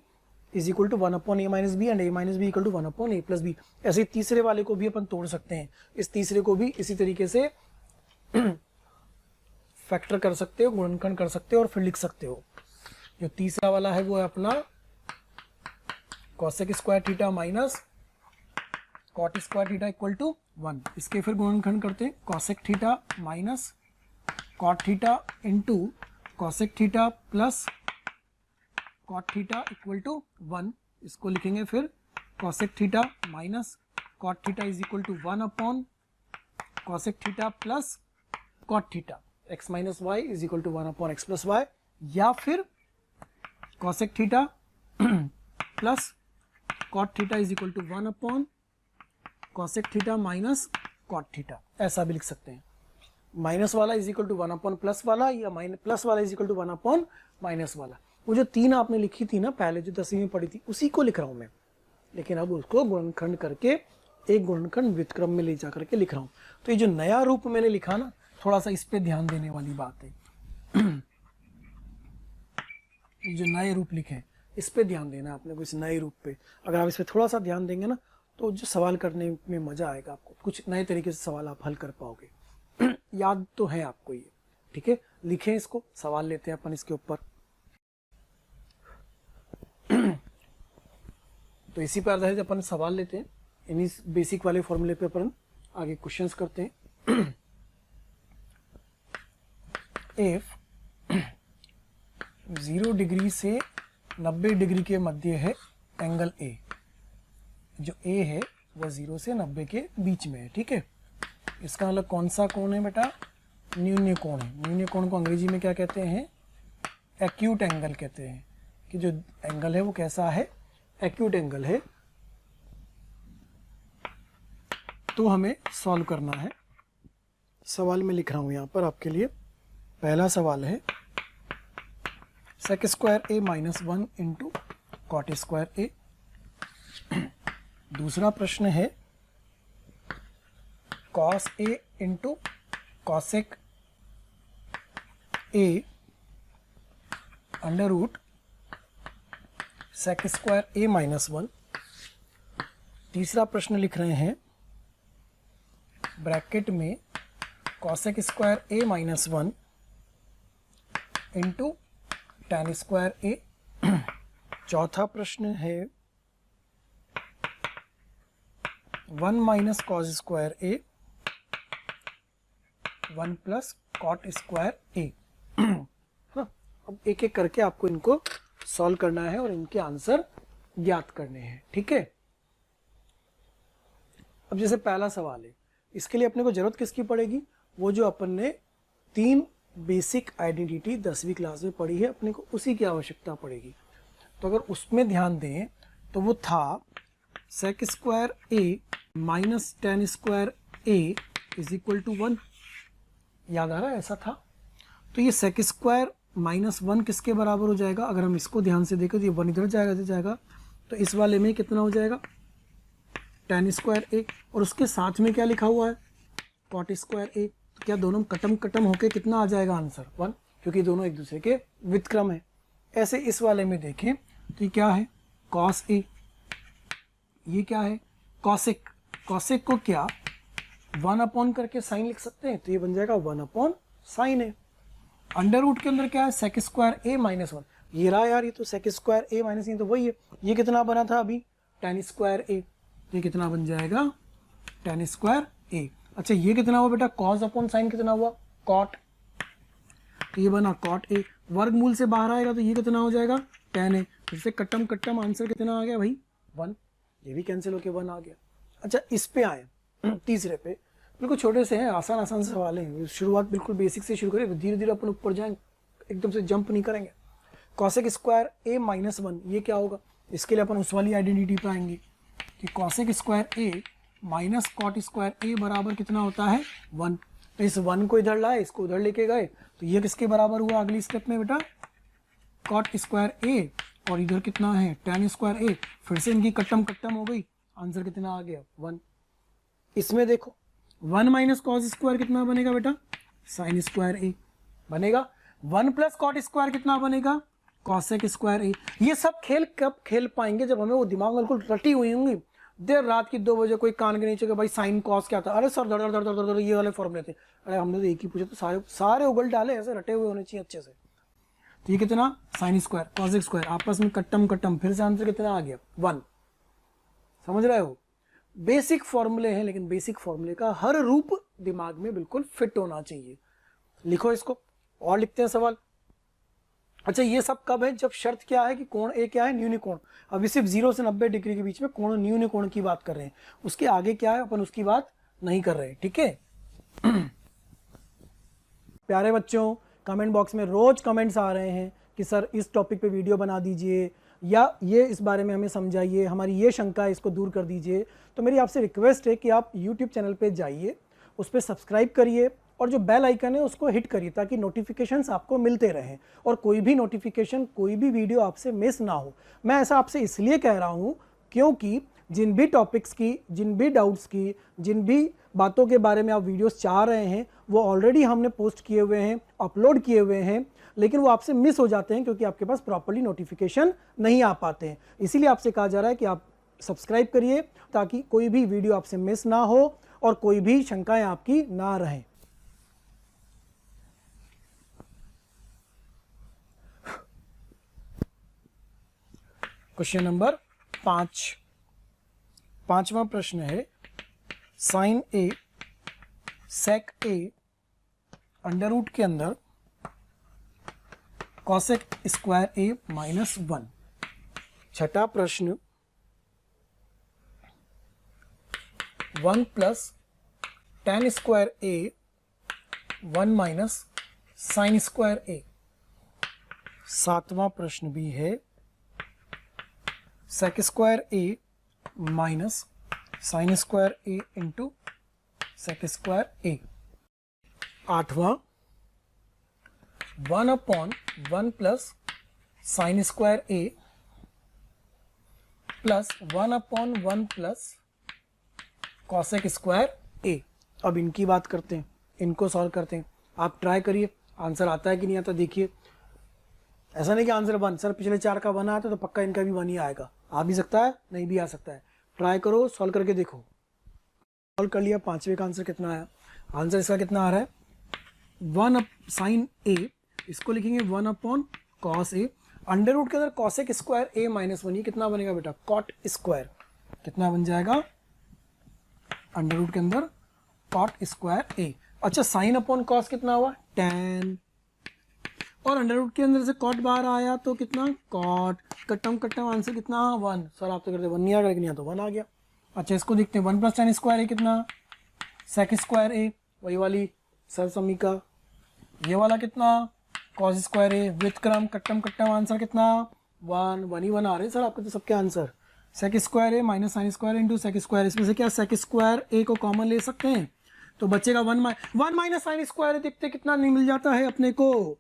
is equal to 1 upon a minus B and a minus B equal to 1 upon a plus B. ऐसे तीसरे वाले को भी अपन तोड़ सकते हैं, इस तीसरे को भी इसी तरीके से फैक्टर कर सकते हो, गुणनखंड कर सकते हो और फिर लिख सकते हो। जो तीसरा वाला है वो है अपना cosec square theta minus cot square theta equal to 1। इसके फिर गुणनखंड करते हैं, cosec theta minus cot theta into cosec theta plus cot theta equal to 1। इसको लिखेंगे फिर cosec theta minus cot theta is equal to 1 upon cosec theta plus cot theta x minus Y is equal to 1 upon x plus Y, या फिर cosec theta plus cot theta is equal to 1 upon cosec theta minus cot theta, ऐसा भी लिख सकते हैं। Minus वाला is equal to 1 upon plus वाला, या प्लस वाला is equal to 1 upon minus वाला। वो जो 3 आपने लिखी थी ना पहले, जो 10वीं में पढ़ी थी, उसी को लिख रहा हूं मैं, लेकिन अब उसको गुणनखंड करके एक गुणनखंड व्युत्क्रम में ले जा करके लिख रहा हूं। तो ये जो नया रूप मैंने लिखा ना, थोड़ा सा इस पे ध्यान देने वाली बात है। ये जो नए रूप लिखे इस पे ध्यान देना आपने को, इस नए रूप पे। अगर आप इस पे थोड़ा सा ध्यान देंगे ना तो जो सवाल करने में मजा आएगा आपको, कुछ नए तरीके से सवाल आप हल कर पाओगे। याद तो है आपको ये, ठीक है। लिखें इसको, सवाल लेते हैं अपन इसके ऊपर। तो इसी पर आधारित अपन सवाल लेते हैं, इन्हीं बेसिक वाले फॉर्मूले पे अपन आगे क्वेश्चंस करते हैं। इफ 0 डिग्री से 90 डिग्री के मध्य है एंगल ए, जो ए है वह 0 से 90 के बीच में है, ठीक है। इसका मतलब कौन सा कोण है बेटा, न्यून्य कोण है। न्यून्य कोण को अंग्रेजी में क्या कहते हैं, एक्यूट एंगल कहते हैं, कि जो एंगल है वो कैसा है, एक्यूट एंगल है। तो हमें सॉल्व करना है। सवाल में लिख रहा हूं यहां पर आपके लिए। पहला सवाल है sec square A minus 1 into cot square A. दूसरा प्रश्न है cos A into cosec A under root sec square A minus 1। तीसरा प्रश्न लिख रहे हैं ब्रैकेट में cosec square A minus 1 into tan square A. चौथा प्रश्न है 1 माइनस कॉस स्क्वायर ए 1 प्लस कॉट स्क्वायर ए। अब एक एक करके आपको इनको सॉल्व करना है और इनके आंसर ज्ञात करने हैं, ठीक है। अब जैसे पहला सवाल है, इसके लिए अपने को जरूरत किसकी पड़ेगी, वो जो अपन ने 3 बेसिक आइडेंटिटी 10वीं क्लास में पढ़ी है, अपने को उसी की आवश्यकता पड़ेगी। तो अगर उसमें ध्यान दें तो वो था sec square A minus tan square A is equal to 1। याद आ रहा है, ऐसा था। तो ये सेक स्क्वायर माइनस 1 किसके बराबर हो जाएगा, अगर हम इसको ध्यान से देखें तो ये 1 इधर जाएगा, इधर जाएगा, तो इस वाले में कितना हो जाएगा tan स्क्वायर ए, और उसके साथ में क्या लिखा हुआ है कॉट स्क्वायर ए। तो क्या दोनों कटम होके कितना आ जाएगा आंसर 1, क्योंकि दोनों एक दूसरे के व्युत्क्रम है। ऐसे इस वाले में देखें तो ये क्या है कॉस ए, ये क्या है कॉसेक। कॉसेक को क्या 1 अपॉन करके साइन लिख सकते हैं, तो ये बन जाएगा 1 अपॉन साइन है। अंडर रूट के अंदर क्या है सेक स्क्वायर ए माइनस 1, ये रहा यार, ये तो सेक स्क्वायर ए माइनस, ये तो वही है। ये कितना बना था अभी tan स्क्वायर ए, ये कितना बन जाएगा tan स्क्वायर ए। अच्छा ये कितना हुआ बेटा कॉस अपॉन साइन कितना हुआ कॉट, तो ये बना कॉट ए। वर्गमूल से बाहर आएगा तो ये कितना हो जाएगा tan ए। फिर से कट्टम आंसर कितना आ गया भाई 1, ये भी कैंसिल होके 1 आ गया। अच्छा इस पे आए तीसरे पे, बिल्कुल छोटे से हैं, आसान सवाल हैं। शुरुआत बिल्कुल बेसिक से शुरू करें, धीरे धीरे अपन ऊपर जाएंगे, एकदम से जंप नहीं करेंगे। कॉसेक स्क्वायर ए माइनस 1 ये क्या होगा, इसके लिए अपन उस वाली आइडेंटिटी पे आएंगे कि कॉसेक स्क्वायर ए माइनस कॉट स्क्वायर ए बराबर कितना होता है 1। तो इस 1 को इधर लाए, इसको उधर लेके गए, तो ये किसके बराबर हुआ अगली स्टेप में बेटा कॉट स्क्वायर ए, और इधर कितना है tan स्क्वायर ए। फिर से इनकी कट्टम हो गई, आंसर कितना आ गया 1। इसमें देखो 1 माइनस कॉस स्क्वायर कितना बनेगा बेटा साइन स्क्वायर ए बनेगा। 1 प्लस कॉट स्क्वायर कितना बनेगा, कॉसेक स्क्वायर ए। ये सब खेल कब खेल पाएंगे, जब हमें वो दिमाग में बिल्कुल रटी हुई होंगी। देर रात की 2 बजे कोई कान के नीचे के भाई साइन कॉस क्या था, अरे सर दर दर दर दर ये वाले फॉर्मूले थे। अरे हमने तो एक ही पूछे, तो सारे सारे उगल डाले, ऐसे रटे हुए होने चाहिए अच्छे से। तो ये कितना, साइन स्क्वायर कॉसेक स्क्वायर आपस में कट्टम कट्टम, फिर से आंसर कितना आ गया 1। समझ रहे हो, बेसिक फॉर्मूले हैं, लेकिन बेसिक फॉर्मूले का हर रूप दिमाग में बिल्कुल फिट होना चाहिए। लिखो इसको और लिखते हैं सवाल। अच्छा, ये सब कब है, जब शर्त क्या है कि कोण ए क्या है, न्यून कोण। अभी सिर्फ 0 से 90 डिग्री के बीच में कोण न्यून कोण की बात कर रहे हैं, उसके आगे क्या है अपन उसकी बात नहीं कर रहे, ठीक है। प्यारे बच्चों, कमेंट बॉक्स में रोज कमेंट्स आ रहे हैं कि सर इस टॉपिक पे वीडियो बना दीजिए, या ये इस बारे में हमें समझाइए, हमारी ये शंका है इसको दूर कर दीजिए। तो मेरी आपसे रिक्वेस्ट है कि आप यूट्यूब चैनल पे जाइए, उस पर सब्सक्राइब करिए और जो बेल आइकन है उसको हिट करिए, ताकि नोटिफिकेशंस आपको मिलते रहें और कोई भी नोटिफिकेशन, कोई भी वीडियो आपसे मिस ना हो। मैं ऐसा आपसे इसलिए कह रहा हूँ क्योंकि जिन भी टॉपिक्स की, जिन भी डाउट्स की, जिन भी बातों के बारे में आप वीडियोस चाह रहे हैं, वो ऑलरेडी हमने पोस्ट किए हुए हैं, अपलोड किए हुए हैं, लेकिन वो आपसे मिस हो जाते हैं क्योंकि आपके पास प्रॉपर्ली नोटिफिकेशन नहीं आ पाते हैं। इसीलिए आपसे कहा जा रहा है कि आप सब्सक्राइब करिए, ताकि कोई भी वीडियो आपसे मिस ना हो और कोई भी शंकाएं आपकी ना रहें। क्वेश्चन नंबर 5, 5वां प्रश्न है, साइन ए सेक ए अंडर रूट के अंदर कॉसेक स्क्वायर ए माइनस 1। छठा प्रश्न, 1 plus tan square A 1 minus sine square a. सातवां प्रश्न भी है, sec square A minus sine square a into sec square a. आठवां, 1 upon 1 plus sine square a plus 1 upon 1 plus cosec square ए। अब इनकी बात करते हैं, इनको सॉल्व करते हैं। आप ट्राई करिए, आंसर आता है कि नहीं आता देखिए। ऐसा नहीं कि आंसर 1, सर पिछले 4 का 1 आया था तो पक्का इनका भी 1 ही आएगा। आ भी सकता है, नहीं भी आ सकता है। ट्राई करो, सॉल्व करके देखो। सॉल्व कर लिया, 5वें का आंसर कितना आया, आंसर इसका कितना आ रहा है 1 साइन ए, इसको लिखेंगे 1 upon cos A, under root के अंदर कॉसेक स्क्वायर ए माइनस 1, ये कितना बनेगा बेटा, कॉट स्क्वायर। कितना बन जाएगा, अंडर रूट के अंदर कॉट स्क्वायर ए। अच्छा, साइन अपॉन कॉस कितना हुआ, tan, और अंडर रूट के अंदर से कॉट बाहर आया तो कितना, कॉट। कट्टम कट्टम आंसर कितना, 1। सर आप तो करते 1 नहीं आ गया, लेकिन यहाँ तो 1 आ गया। अच्छा, इसको देखते हैं, 1 प्लस टेन स्क्वायर ए कितना, सेक स्क्वायर ए, वही वाली सर समीका। ये वाला कितना, कॉस स्क्वायर ए विथ क्रम कट्टम कट्टम, आंसर कितना 1, 1 ही 1 आ रहे हैं सर आपके तो सबके आंसर। सेक स्क्वायर ए minus sine square into sec square, इसमें से क्या सेक स्क्वायर ए को कॉमन ले सकते हैं तो बचेगा 1 माइनस साइन स्क्वायर ए। देखते कितना नहीं मिल जाता है अपने को,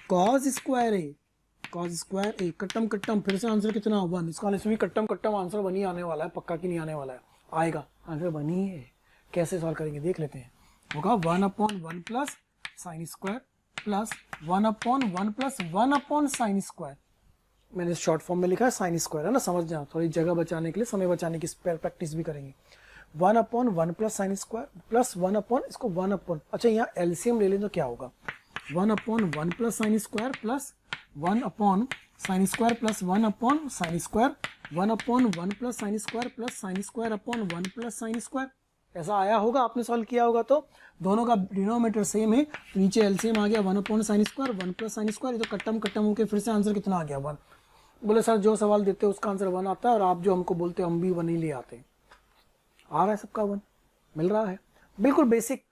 कॉस स्क्वायर ए, कॉस स्क्वायर ए कट्टम कट्टम, फिर से आंसर कितना 1। इसका इसमें भी कट्टम कट्टम आंसर 1 ही आने वाला है, पक्का कि नहीं आने वाला है, आएगा आंसर 1 ही है। कैसे सॉल्व करेंगे देख लेते हैं। होगा 1 upon 1 plus sine square plus 1 upon 1 plus 1 upon sine square. मैंने शॉर्ट फॉर्म में लिखा है साइन स्क्वायर, है ना, समझ जाओ, थोड़ी जगह बचाने के लिए, समय बचाने की प्रैक्टिस भी करेंगे। 1 upon 1 plus sine square plus 1 upon, इसको 1 अपॉन, अच्छा यहाँ एलसीएम ले लें तो क्या होगा, 1 upon 1 plus sine square plus 1 upon sign square plus 1 upon sine square, 1 upon 1 plus sine square plus sine square upon 1 plus sine square. ऐसा आया होगा, आपने सॉल्व किया होगा तो दोनों का डिनोमिनेटर सेम है, नीचे एलसीएम आ गया 1 upon sine square 1 plus sine square, ये तो कट्टम कट्टम होकर फिर से आंसर कितना आ गया 1। बोले सर जो सवाल देते हैं उसका आंसर 1 आता है और आप जो हमको बोलते हो हम भी 1 ही ले आते हैं। आ रहा है सबका 1 मिल रहा है, बिल्कुल बेसिक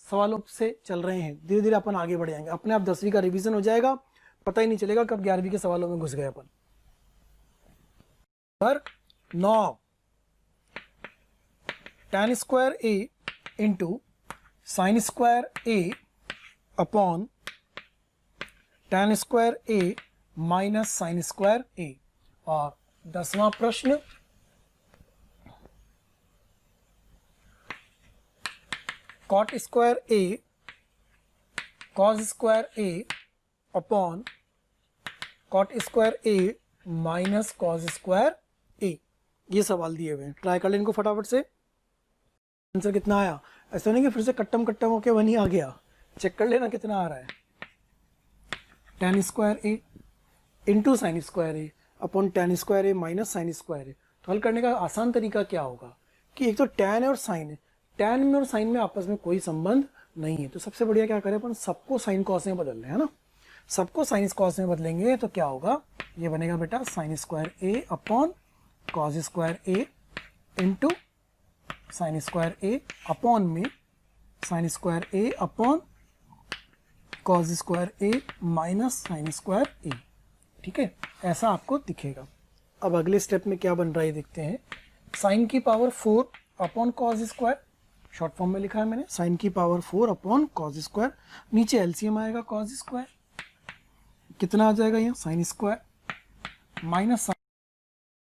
सवालों से चल रहे हैं, धीरे धीरे अपन आगे बढ़ जाएंगे, अपने आप 10वीं का रिवीजन हो जाएगा, पता ही नहीं चलेगा कब 11वीं के सवालों में घुस गए अपन। पर 9 tan square a into sine square a upon tan square A minus sine square ए। और 10वां प्रश्न, cot square A cos square a upon cot square A minus cos square ए। ये सवाल दिए हुए हैं, ट्राई कर लें इनको फटाफट से। आंसर कितना आया? ऐसा नहीं कि फिर से कट्टम कट्टम होके वहीं आ गया, चेक कर लेना कितना आ रहा है। tan square a into sine square a upon tan square A minus sine square a. तो हल करने का आसान तरीका क्या होगा कि एक तो tan है और साइन है, tan में और साइन में आपस में कोई संबंध नहीं है, तो सबसे बढ़िया क्या करें अपन, सबको साइन कॉस में बदल लें, है ना। सबको साइन कॉस में बदलेंगे तो क्या होगा, ये बनेगा बेटा sign square a upon cos square a into sine square a upon में sign square a upon cos square A minus sine square ए। ठीक है, ऐसा आपको दिखेगा। अब अगले स्टेप में क्या बन रहा है देखते हैं। साइन की power 4 upon cos square, short form में लिखा है मैंने, साइन की पावर 4 अपॉन कॉस स्क्वायर। नीचे एलसीएम आएगा कॉस स्क्वायर, कितना आ जाएगा यहाँ sine square minus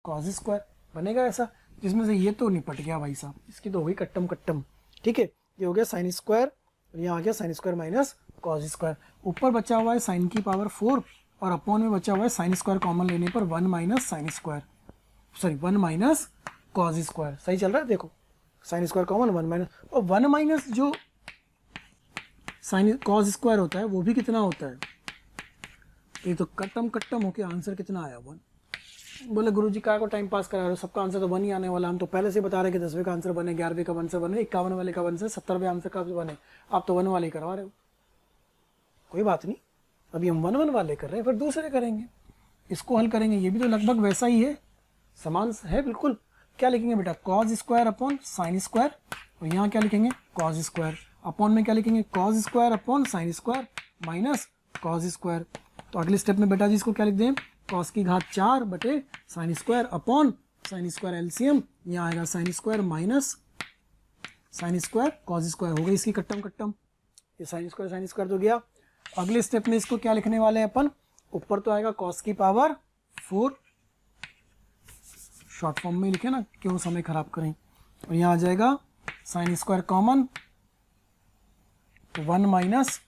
cos square, बनेगा ऐसा, जिसमें से ये तो निपट गया भाई साहब, इसकी तो हो गई कट्टम कट्टम। ठीक है, ये हो गया साइन स्क्वायर, यहाँ आ गया sine square minus cos square. ऊपर बचा हुआ है साइन की पावर 4 और अपॉन में बचा हुआ है साइन स्क्वायर कॉमन लेने पर 1 minus sine square, sorry 1 minus cos square. सही चल रहा है, देखो साइन स्क्वायर कॉमन 1 माइनस, और 1 माइनस जो साइन कॉस स्क्वायर होता है वो भी कितना होता है, ये तो कट्टम कट्टम होके आंसर कितना आया 1। बोले गुरुजी क्या को टाइम पास करा रहे हो, सबका आंसर तो 1 ही आने वाला। हम तो पहले से बता रहे कि 10वें का आंसर बने, 11वें का आंसर बने, 51 वाले का आंसर, 70वें आंसर का बने, आप तो 1 वाले करवा रहे हो। कोई बात नहीं, अभी हम 1 वाले कर रहे हैं, फिर दूसरे करेंगे, इसको हल करेंगे। ये भी तो लगभग वैसा ही है, समान है बिल्कुल। क्या लिखेंगे बेटा, cos square upon sine square, और यहाँ क्या लिखेंगे कॉस स्क्वायर, अपॉन में क्या लिखेंगे cos square upon sine square minus cos square. तो अगले स्टेप में बेटा जी इसको क्या लिख दें, कॉस की घात 4 बटे sign square upon sine square LCM, यहाँ आएगा sine square minus sine square cos square, हो गई इसकी कट्टम कट्टम, ये साइन स्क्वायर तो गया। अगले स्टेप में इसको क्या लिखने वाले हैं अपन, ऊपर तो आएगा कॉस की पावर 4, शॉर्ट फॉर्म में लिखे ना, क्यों समय खराब करें, और यहाँ आ जाएगा sign square common 1 minus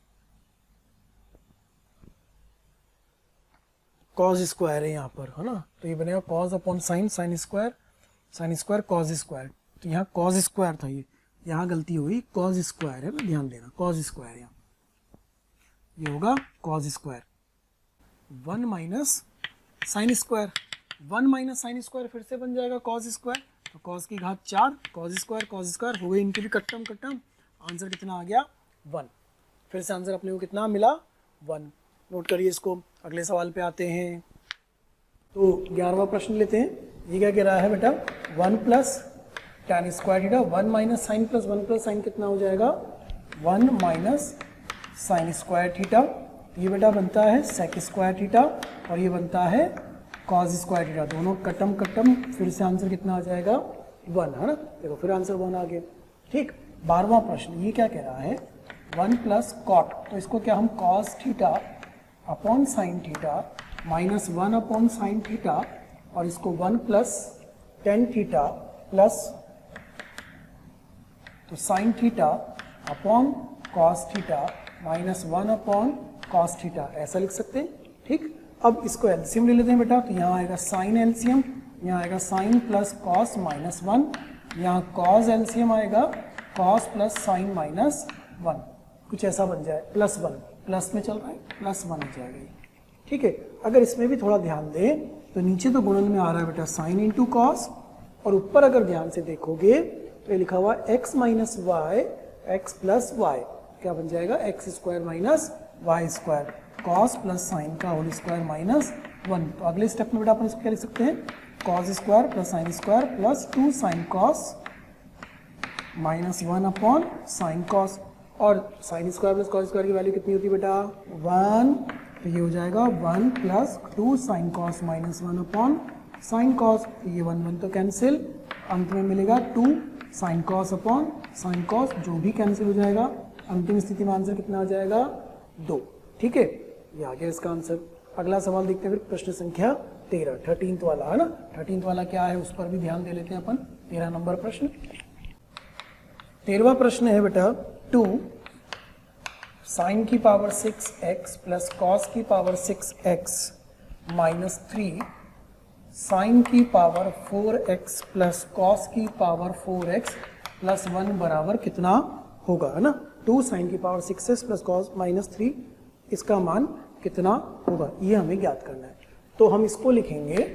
cos square है यहाँ पर, है ना, तो ये बनेगा cos upon sine, sign square cos square. तो यहाँ कॉस स्क्वायर था, ये यहाँ गलती हुई, कॉस स्क्वायर है, ध्यान देना कॉस स्क्वायर, यहाँ ये होगा cos square 1 minus sine square, 1 minus sine square फिर से बन जाएगा कॉस स्क्वायर, तो कॉस की घात 4 कॉस स्क्वायर हो गई, इनकी भी कट्टम कट्टम। आंसर कितना आ गया 1, फिर से आंसर अपने को कितना मिला 1। नोट करिए इसको। अगले सवाल पे आते हैं, तो 11वां प्रश्न लेते हैं। ये क्या कह रहा है बेटा, 1 plus tan square theta 1 minus sine plus 1 plus sine कितना हो जाएगा 1 माइनस साइन स्क्वायर थीटा। ये बेटा बनता है सेक स्क्वायर थीटा और ये बनता है कॉस स्क्वायर थीटा, दोनों कट्टम कट्टम, फिर से आंसर कितना आ जाएगा 1, है ना। देखो फिर आंसर 1 आ गया। ठीक, 12वां प्रश्न ये क्या कह रहा है, 1 प्लस कॉट, तो इसको क्या हम cos theta upon sine theta minus 1 upon sine theta, और इसको 1 प्लस टेन थीटा प्लस तो sine theta upon cos theta minus 1 upon cos theta, ऐसा लिख सकते हैं। ठीक, अब इसको एलसीएम ले लेते हैं बेटा, तो यहाँ आएगा साइन एलसीएम, यहाँ आएगा साइन प्लस कॉस माइनस 1, यहाँ कॉस एलसीएम आएगा कॉस प्लस साइन माइनस 1, कुछ ऐसा बन जाए प्लस 1, प्लस में चल रहा है प्लस 1 हो जाएगा। ठीक है, अगर इसमें भी थोड़ा ध्यान दें तो नीचे तो गुणन में आ रहा है बेटा साइन इंटू कॉस, और ऊपर अगर ध्यान से देखोगे तो ये लिखा हुआ X minus Y X plus Y, क्या बन जाएगा X square minus Y square, cos plus sine का होल स्क्वायर माइनस 1। तो अगले स्टेप में बेटा अपन इसको क्या लिख सकते हैं, cos square plus sine square plus 2 sine cos minus 1 upon sine cos, और sine square plus cos square की वैल्यू कितनी होती है बेटा 1, तो ये हो जाएगा 1 plus 2 sine cos minus 1 upon sine cos, तो ये 1 1 तो कैंसिल, अंत में मिलेगा 2 sine cos upon sine cos, जो भी कैंसिल हो जाएगा, अंतिम स्थिति में आंसर कितना आ जाएगा 2। ठीक है, ये आ गया इसका आंसर। अगला सवाल देखते हैं फिर, प्रश्न संख्या 13, 13th वाला, है ना। 13th वाला क्या है उस पर भी ध्यान दे लेते हैं अपन। 13 नंबर प्रश्न, 13वां प्रश्न है बेटा 2 साइन की पावर 6x प्लस कॉस की पावर 6x माइनस 3 साइन की पावर 4x प्लस कॉस की पावर 4x प्लस 1 बराबर कितना होगा, है ना। 2 साइन की power 6x plus cos minus 3, इसका मान कितना होगा ये हमें ज्ञात करना है। तो हम इसको लिखेंगे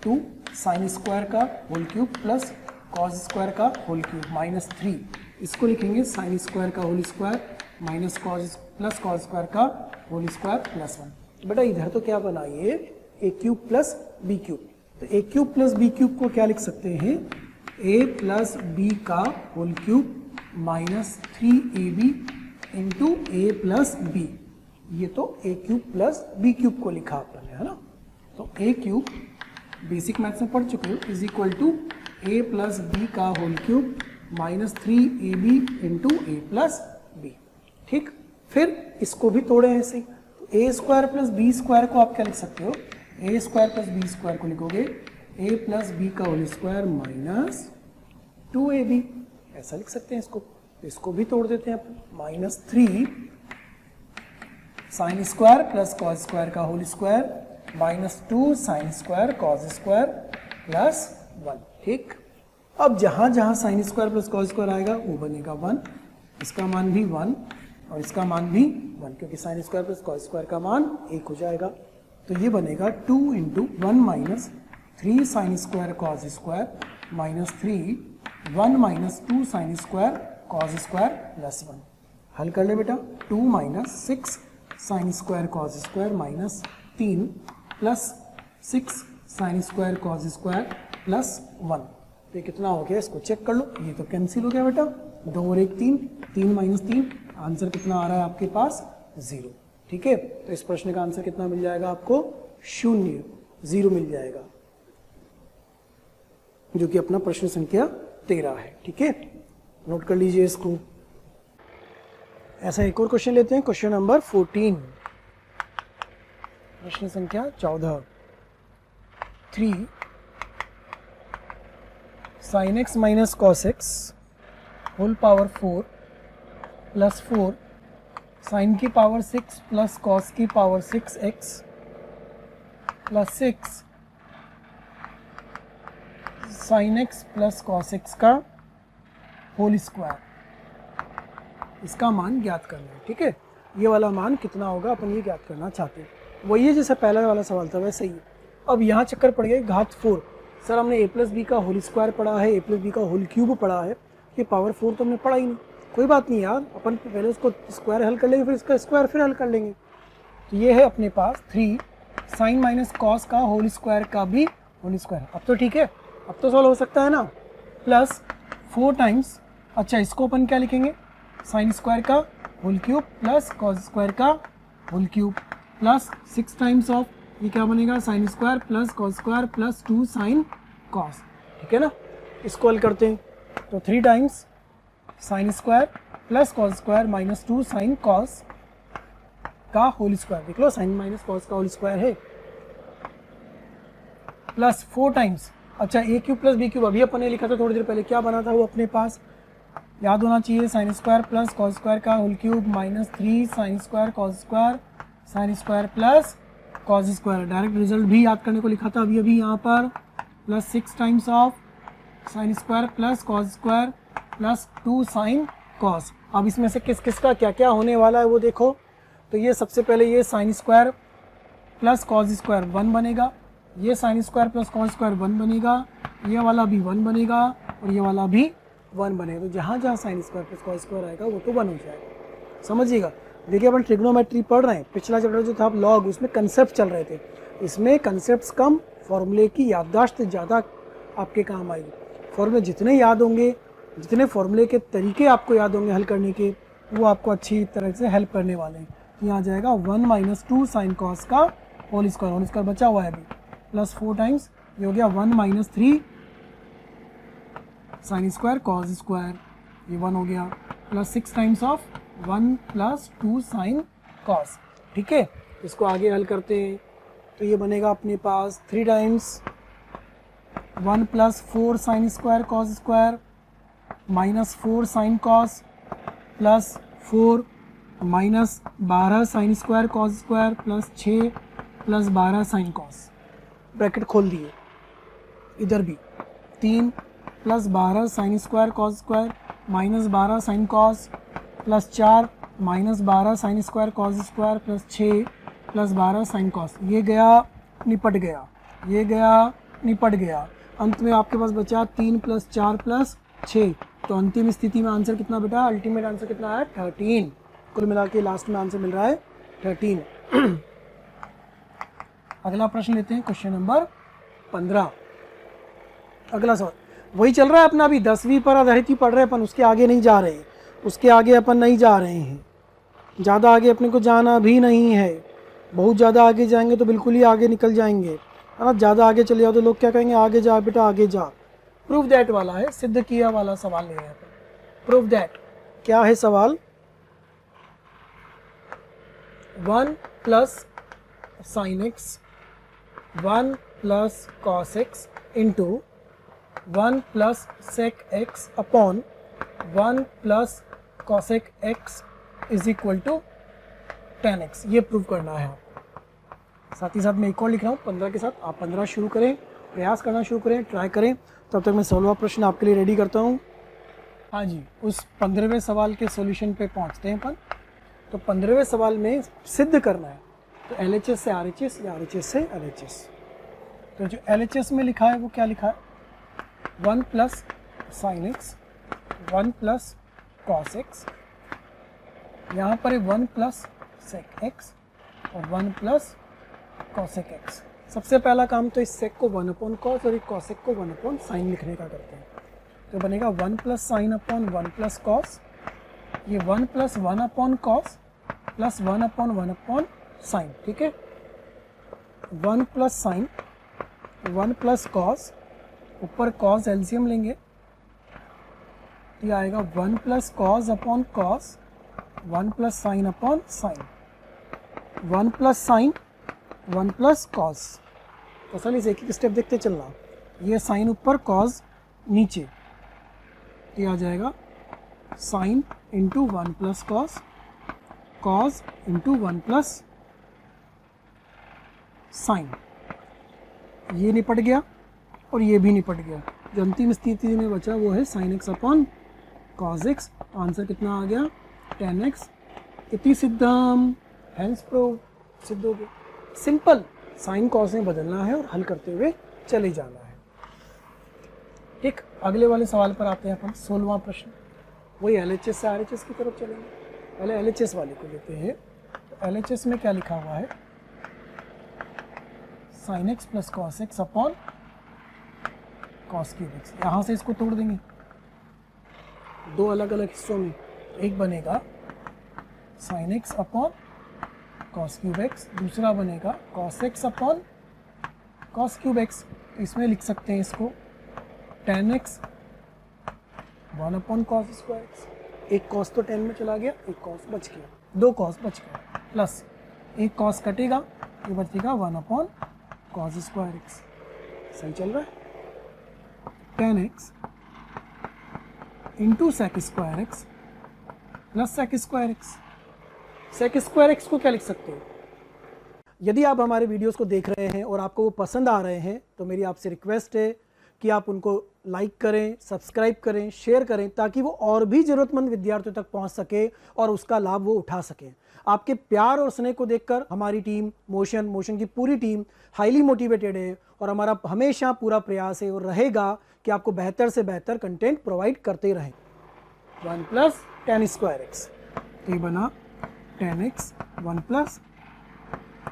2 साइन स्क्वायर का whole cube plus cos square का होल क्यूब माइनस 3, इसको लिखेंगे साइन स्क्वायर का whole square minus cos plus cos square का होल स्क्वायर प्लस 1। बेटा इधर तो क्या बना ये a cube plus b cube, तो a cube plus b cube को क्या लिख सकते हैं, ए प्लस बी का whole cube minus 3ab into a plus b, ये तो a cube plus b cube को लिखा अपन ने, है ना। तो ए क्यूब बेसिक मैथ्स में पढ़ चुके हो is equal to a plus b का whole cube minus 3ab into a plus b. ठीक, फिर इसको भी तोड़े हैं ऐसे, तो a square plus b square को आप क्या लिख सकते हो, a square plus b square को लिखोगे ए प्लस बी का होल स्क्वायर माइनस 2ab, ऐसा लिख सकते हैं इसको। तो इसको भी तोड़ देते हैं अपन, minus 3 sine square plus cos square का whole square minus 2 sine square cos square plus 1। ठीक, अब जहां जहां sine square plus cos square आएगा वो बनेगा 1, इसका मान भी 1 और इसका मान भी 1, क्योंकि sign square plus cos square का मान 1 हो जाएगा। तो ये बनेगा 2 into 1 minus 3 sine square cos square minus 3 1 minus 2 sine square cos square plus 1। हल कर ले बेटा, 2 minus 6 sign square cos square minus 3 plus 6 sign square cos square plus 1। तो ये कितना हो गया, इसको चेक कर लो, ये तो कैंसिल हो गया बेटा, 2 और 1 3, 3 माइनस 3, आंसर कितना आ रहा है आपके पास 0। ठीक है, तो इस प्रश्न का आंसर कितना मिल जाएगा आपको, 0 मिल जाएगा, जो कि अपना प्रश्न संख्या 13 है। ठीक है, नोट कर लीजिए इसको। ऐसा एक और क्वेश्चन लेते हैं, क्वेश्चन नंबर 14, प्रश्न संख्या 14। 3 sin x minus cos X whole power 4 plus 4 sine की पावर 6 प्लस कॉस की power 6x plus 6 sine x plus cos X का होल स्क्वायर, इसका मान ज्ञात करना है। ठीक है, ये वाला मान कितना होगा अपन ये ज्ञात करना चाहते हैं। वही है जैसे पहला वाला सवाल था वैसे ही। अब यहाँ चक्कर पड़ गया घात 4, सर हमने ए प्लस बी का होल स्क्वायर पढ़ा है, ए प्लस बी का होल क्यूब पढ़ा है, ये पावर 4 तो हमने पढ़ा ही नहीं। कोई बात नहीं यार, अपन पहले उसको स्क्वायर हल कर लेंगे, फिर इसका स्क्वायर फिर हल कर लेंगे। तो ये है अपने पास 3 साइन माइनस कॉस का होल स्क्वायर का भी होल स्क्वायर। अब तो ठीक है, अब तो सॉल्व हो सकता है ना। प्लस 4 टाइम्स, अच्छा इसको अपन क्या लिखेंगे, साइन स्क्वायर का whole cube plus cos square का whole cube plus 6 times of, ये क्या बनेगा, sine square plus cos square plus 2 sine cos. ठीक है ना, इसको हल करते हैं, तो 3 times sine square plus cos square minus 2 sine cos का होल स्क्वायर, देख लो साइन माइनस कॉस का होल स्क्वायर है, प्लस 4 टाइम्स, अच्छा a cube plus b cube अभी अपन ने लिखा था थोड़ी देर पहले, क्या बना था वो अपने पास याद होना चाहिए, sine square plus cos square का whole cube minus 3 sine square cos square sine square plus cos square. Direct result भी याद करने को लिखा था अभी अभी यहाँ पर, plus 6 times of sine square plus cos square plus 2 sine cos. अब इसमें से किस किस का क्या क्या होने वाला है वो देखो। तो ये सबसे पहले ये sine square plus cos square 1 बनेगा, ये sine square plus cos square 1 बनेगा, ये वाला भी 1 बनेगा और ये वाला भी 1 बनेगा। तो जहाँ जहाँ sign square plus cos square आएगा वो तो 1 हो जाएगा, समझिएगा। देखिए अपन ट्रिग्नोमेट्री पढ़ रहे हैं, पिछला चैप्टर जो था लॉग, उसमें कंसेप्ट चल रहे थे, इसमें कंसेप्ट्स कम, फॉर्मूले की याददाश्त ज़्यादा आपके काम आएगी। फॉर्मूले जितने याद होंगे, जितने फॉर्मूले के तरीके आपको याद होंगे हल करने के, वो आपको अच्छी तरह से हेल्प करने वाले हैं। यहाँ आ जाएगा 1 माइनस 2 साइन कॉस का होल स्क्वायर बचा हुआ है अभी, प्लस 4 टाइम्स, ये हो गया 1 minus 3 sine square cos square, ये 1 हो गया, plus 6 times of 1 plus 2 sine cos. ठीक है, इसको आगे हल करते हैं, तो ये बनेगा अपने पास 3 times 1 plus 4 sign square cos square minus 4 sine cos plus 4 minus 12 sign square cos square plus 6 plus 12 sine cos, bracket खोल दिए। इधर भी 3 plus 12 sign square cos square minus 12 sine cos plus 4 minus 12 sign square cos square plus 6 plus 12 sine cos. ये गया निपट गया, ये गया निपट गया। अंत में आपके पास बचा 3 प्लस 4 प्लस 6। तो अंतिम स्थिति में आंसर कितना बेटा, अल्टीमेट आंसर कितना है 13। कुल मिला के लास्ट में आंसर मिल रहा है 13। अगला प्रश्न लेते हैं, क्वेश्चन नंबर 15। अगला सवाल वही चल रहा है अपना, अभी 10वीं पर आधारित ही पढ़ रहे हैं अपन, उसके आगे नहीं जा रहे हैं, उसके आगे अपन नहीं जा रहे हैं। ज़्यादा आगे अपने को जाना भी नहीं है, बहुत ज़्यादा आगे जाएंगे तो बिल्कुल ही आगे निकल जाएंगे, है ना। ज़्यादा आगे चले जाओ तो लोग क्या कहेंगे, आगे जा बेटा आगे जा। प्रूफ दैट वाला है, सिद्ध किया वाला सवाल ले रहे हैं अपन। प्रूफ दैट क्या है सवाल, 1 plus sine X 1 plus cos X into 1 plus sec X upon 1 plus cosec X is equal to tan X, ये प्रूव करना है आपको। साथ ही साथ मैं एक और लिख रहा हूँ 15 के साथ, आप 15 शुरू करें, प्रयास करना शुरू करें, ट्राई करें। तब तक मैं 16वां प्रश्न आपके लिए रेडी करता हूँ। हाँ जी, उस 15वें सवाल के सॉल्यूशन पे पहुँचते हैं अपन। तो 15वें सवाल में सिद्ध करना है, तो LHS से RHS या RHS से LHS। तो जो LHS में लिखा है वो क्या लिखा है, 1 plus sine X 1 plus cos x, यहाँ पर है 1 प्लस सेक एक्स और 1 प्लस कॉसेक एक्स। सबसे पहला काम तो इस सेक को 1 अपॉन कॉस और इस कॉसेक को 1 अपॉन साइन लिखने का करते हैं। तो बनेगा 1 plus sine upon 1 plus cos, ये 1 plus 1 upon cos plus 1 upon 1 upon sign, ठीक है। 1 प्लस साइन 1 प्लस कॉस, ऊपर कॉस एलसीएम लेंगे, ये आएगा 1 plus cos upon cos 1 plus sine upon sine, 1 plus sign 1 plus cos. तो चलिए इसे एक एक स्टेप देखते चलना। ये साइन ऊपर कॉस नीचे, ये आ जाएगा sine into 1 plus cos, cos into 1 plus sign. ये निपट गया और ये भी निपट गया। जो अंतिम स्थिति में बचा वो है sine x upon cos x. Answer कितना आ गया 10x। इति सिद्धम, हेंस प्रूव, सिद्ध हो गया। सिंपल, साइन कॉस में बदलना है और हल करते हुए चले जाना है। ठीक, अगले वाले सवाल पर आते हैं अपन। 16वां प्रश्न, वही LHS से RHS की तरफ चलेंगे। पहले LHS वाले को लेते हैं। तो LHS में क्या लिखा हुआ है, sine x plus cos x upon cos cube x. यहाँ से इसको तोड़ देंगे दो अलग अलग हिस्सों में। एक बनेगा sine x upon cos cube x, दूसरा बनेगा cos x upon cos cube x. इसमें लिख सकते हैं इसको ten x 1 upon cos square x. एक कॉस तो 10 में चला गया, एक कॉस बच गया, दो कॉस बच गया, प्लस एक कॉस कटेगा, ये बचेगा 1 अपॉन कॉस स्क्वायर एक्स। सही चल रहा है। 10x into sec square X plus sec square X. Sec square X को क्या लिख सकते हो, यदि आप हमारे वीडियोस को देख रहे हैं और आपको वो पसंद आ रहे हैं तो मेरी आपसे रिक्वेस्ट है कि आप उनको लाइक करें, सब्सक्राइब करें, शेयर करें, ताकि वो और भी ज़रूरतमंद विद्यार्थियों तक पहुंच सके और उसका लाभ वो उठा सकें। आपके प्यार और स्नेह को देखकर हमारी टीम मोशन की पूरी टीम हाईली मोटिवेटेड है और हमारा हमेशा पूरा प्रयास है और रहेगा कि आपको बेहतर से बेहतर कंटेंट प्रोवाइड करते रहें। 1 प्लस टेन स्क्वायर एक्स, ये बना 10x 1 plus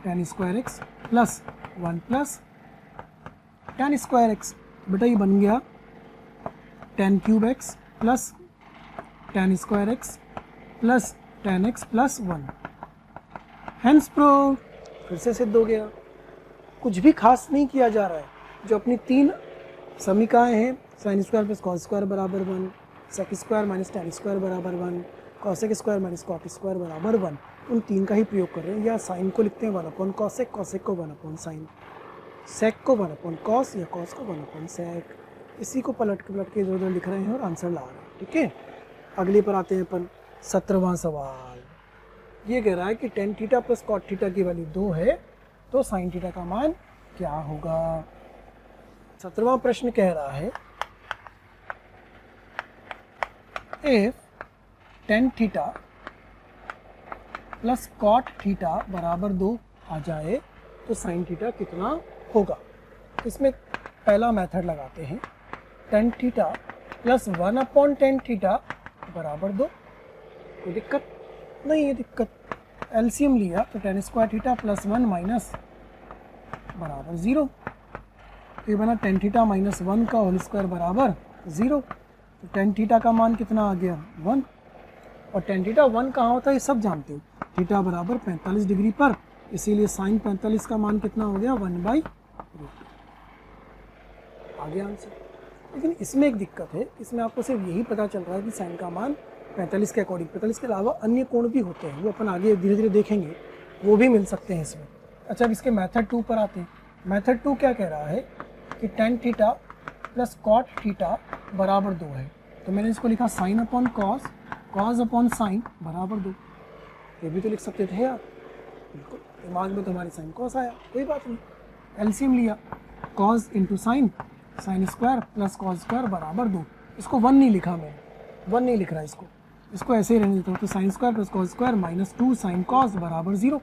tan square X plus 1 plus tan square x. बेटा ये बन गया 10 cube x plus tan square X plus 10x plus 1। Hence prove, फिर से सिद्ध हो गया। कुछ भी खास नहीं किया जा रहा है। जो अपनी तीन समीकरण हैं, sine square plus cos square बराबर 1, sec square minus tan square बराबर 1, cosec square minus cot square बराबर 1, उन तीन का ही प्रयोग कर रहे हैं। या साइन को लिखते हैं 1 अपॉन कॉसेक, कॉसेक को 1 अपॉन साइन, सेक को 1 अपॉन कॉस या कॉस को 1 अपॉन सेक। इसी को पलट के इधर उधर लिख रहे हैं और आंसर ला रहे हैं। ठीक है, अगले पर आते हैं अपन 17वां सवाल। ये कह रहा है कि tan theta plus cot theta की वैल्यू 2 है, तो साइन थीटा का मान क्या होगा। 17वां प्रश्न कह रहा है if tan theta plus cot theta बराबर 2 आ जाए तो साइन थीटा कितना होगा। इसमें पहला मेथड लगाते हैं, ten theta plus 1 upon tan theta बराबर 2। कोई दिक्कत नहीं है, दिक्कत एलसीएम लिया तो ten square theta plus 1 minus बराबर 0, तो ये बना टेन थीटा माइनस 1 का होल स्क्वायर बराबर 0। तो टेन थीटा का मान कितना आ गया 1, और टेन थीटा 1 कहाँ होता है ये सब जानते हो, थीटा बराबर 45 डिग्री पर, इसीलिए साइन 45 का मान कितना हो गया 1/√2 आ गया आंसर। लेकिन इसमें एक दिक्कत है, इसमें आपको सिर्फ यही पता चल रहा है कि साइन का मान 45 के अकॉर्डिंग, 45 के अलावा अन्य कोण भी होते हैं, वो अपन आगे धीरे धीरे देखेंगे, वो भी मिल सकते हैं इसमें। अच्छा, अब इसके मेथड 2 पर आते हैं। मेथड 2 क्या कह रहा है कि tan theta plus cot theta बराबर 2 है, तो मैंने इसको लिखा sine upon cos, cos upon sine बराबर 2। ये भी तो लिख सकते थे यार, बिल्कुल दिमाग में तुम्हारी साइन कॉस आया, कोई बात नहीं। एलसीएम लिया, cos into sine, sign square plus cos square बराबर 2। इसको 1 नहीं लिखा मैंने, 1 नहीं लिख रहा इसको ऐसे ही रहने देता हूँ। तो sine square plus cos square minus 2 sine cos बराबर 0,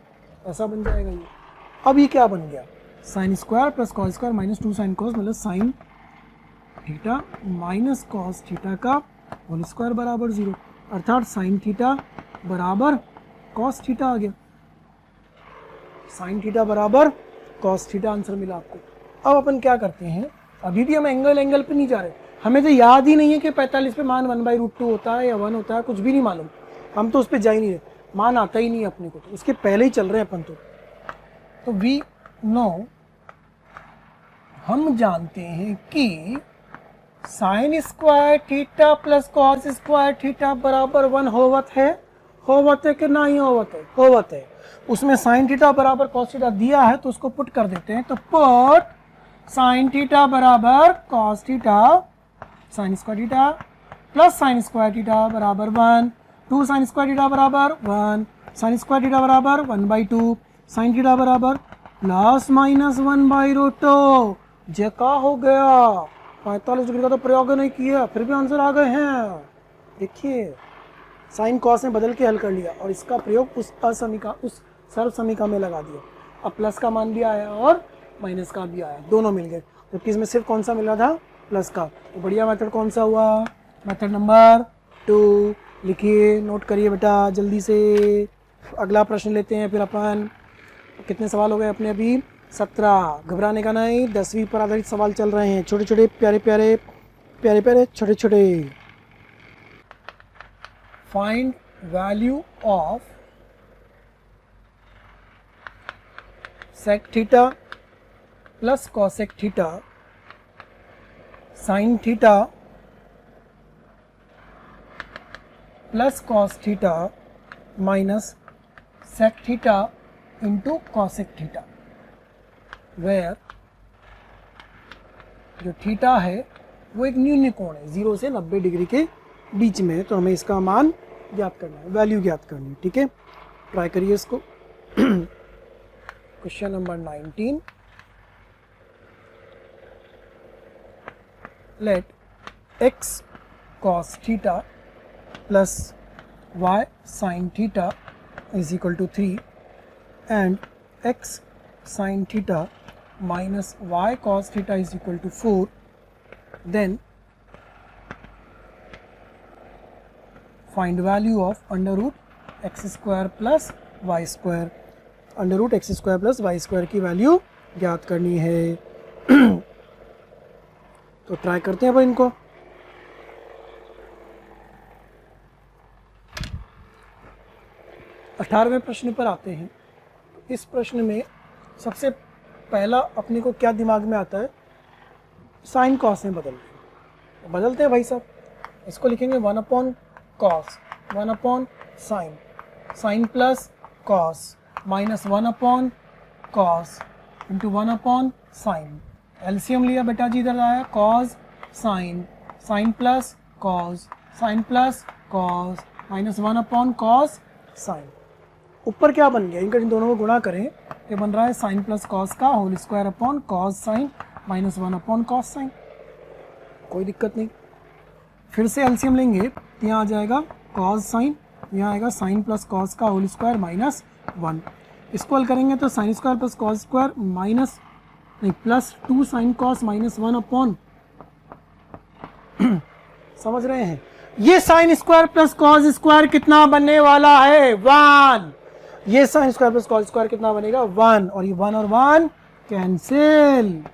ऐसा बन जाएगा ये। अब ये क्या बन गया, sine square plus cos square minus 2 sine cos, मतलब sine theta minus cos theta का होल स्क्वायर बराबर 0, अर्थात साइन थीटा बराबर कॉस थीटा आ गया। साइन थीटा बराबर कॉस थीटा आंसर मिला आपको। अब अपन क्या करते हैं, अभी भी हम एंगल पे नहीं जा रहे, हमें तो याद ही नहीं है कि 45 पे मान 1/√2 होता है या 1 होता है, कुछ भी नहीं मालूम, हम तो उस पर जा ही नहीं रहे, मान आता ही नहीं है अपने को, तो उसके पहले ही चल रहे हैं अपन तो वी नो, हम जानते हैं कि sign square theta plus cos square theta बराबर 1 होवत है कि नहीं होवत है। उसमें साइन थीटा बराबर कॉस थीटा दिया है तो उसको पुट कर देते हैं, तो पुट साइन थीटा बराबर cos theta sine square theta plus sine square theta बराबर 1, 2 साइन स्क्वायर थीटा बराबर 1, साइन स्क्वायर थीटा बराबर 1/2, साइन थीटा बराबर प्लस माइनस 1/√2। जे का हो गया, 45 डिग्री का तो प्रयोग नहीं किया, फिर भी आंसर आ गए हैं। देखिए साइन कॉस में बदल के हल कर लिया और इसका प्रयोग उस सर्व समीका में लगा दिया। अब प्लस का मान भी आया और माइनस का भी आया, दोनों मिल गए, जबकि इसमें सिर्फ कौन सा मिला था, प्लस का। तो बढ़िया मेथड कौन सा हुआ, मेथड नंबर 2। लिखिए, नोट करिए बेटा जल्दी से। अगला प्रश्न लेते हैं फिर अपन। कितने सवाल हो गए अपने अभी, 17। घबराने का नहीं, 10वीं पर आधारित सवाल चल रहे हैं, छोटे छोटे प्यारे प्यारे छोटे छोटे। Find value of sec theta plus cosec theta sine theta plus cos theta minus sec theta into cosec theta, where जो थीटा है वो एक न्यून कोण है, 0 से 90 डिग्री के बीच में है, तो हमें इसका मान ज्ञात करना है, वैल्यू ज्ञात करनी है। ठीक है, ट्राई करिए इसको। Question number 19, let x cos theta plus y sin theta is equal to 3 and x sin theta minus y cos theta is equal to 4, then find value of under root x square plus y square। Under root x square plus Y square की value ज्ञात करनी है। तो try करते हैं भाई इनको। अठारहवें प्रश्न पर आते हैं। इस प्रश्न में सबसे पहला अपने को क्या दिमाग में आता है, साइन कॉस में बदलते हैं भाई साहब। इसको लिखेंगे 1 upon cos, 1 upon sine, sine plus cos minus 1 upon cos into 1 upon sine. LCM लिया बेटा जी, इधर आया cos sine, sine plus cos, sine plus cos minus 1 upon cos sine. ऊपर क्या बन गया, इनका इन दोनों को गुणा करें, ये बन रहा है साइन प्लस कॉस का whole square upon cos sine minus 1 upon cos sine, कोई दिक्कत नहीं। फिर से एलसीएम लेंगे तो यहाँ आ जाएगा कॉस साइन, यहाँ आएगा साइन प्लस कॉस का होल स्क्वायर माइनस 1, इसको हल करेंगे तो sine square plus cos square minus नहीं plus 2 sine cos minus 1 upon समझ रहे हैं, ये sine square plus cos square कितना बनने वाला है 1, ये sine square plus cos square कितना बनेगा 1, और ये 1 और 1 कैंसिल,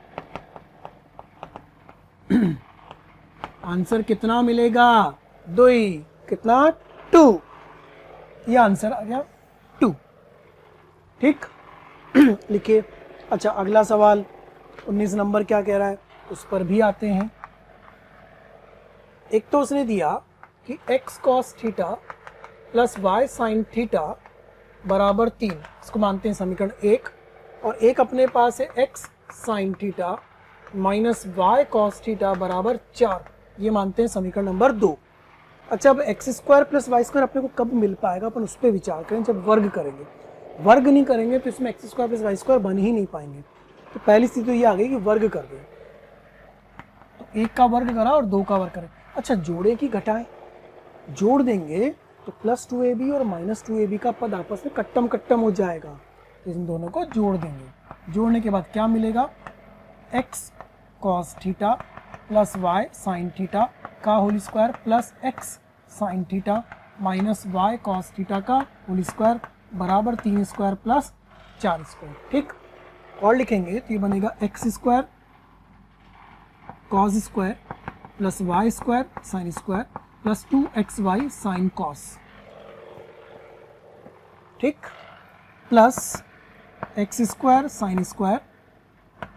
आंसर कितना मिलेगा 2, कितना 2, ये आंसर आ गया 2, ठीक। लिखिए। अच्छा अगला सवाल 19 नंबर क्या कह रहा है, उस पर भी आते हैं। एक तो उसने दिया कि x cos theta plus y sin theta बराबर 3, इसको मानते हैं समीकरण 1, और एक अपने पास है x sin theta minus y cos theta बराबर 4, ये मानते हैं समीकरण नंबर 2। अच्छा अब X square plus Y square अपने को कब मिल पाएगा, अपन उस पर विचार करें जब वर्ग करेंगे, वर्ग नहीं करेंगे तो इसमें X square plus Y square बन ही नहीं पाएंगे। तो पहली स्थिति तो ये आ गई कि वर्ग कर दें, तो 1 का वर्ग करा और 2 का वर्ग करें। अच्छा जोड़े की घटाएं, जोड़ देंगे तो प्लस 2ab और माइनस 2ab का पद आपस में कट्टम कट्टम हो जाएगा, तो इन दोनों को जोड़ देंगे। जोड़ने के बाद क्या मिलेगा, x cos theta plus y sin theta का whole square plus x sin theta minus y cos theta का होल स्क्वायर बराबर 3 स्क्वायर प्लस 4 स्क्वायर, ठीक। और लिखेंगे तो ये बनेगा x square cos square plus y square sin square plus 2xy sin cos, ठीक, plus x square sin square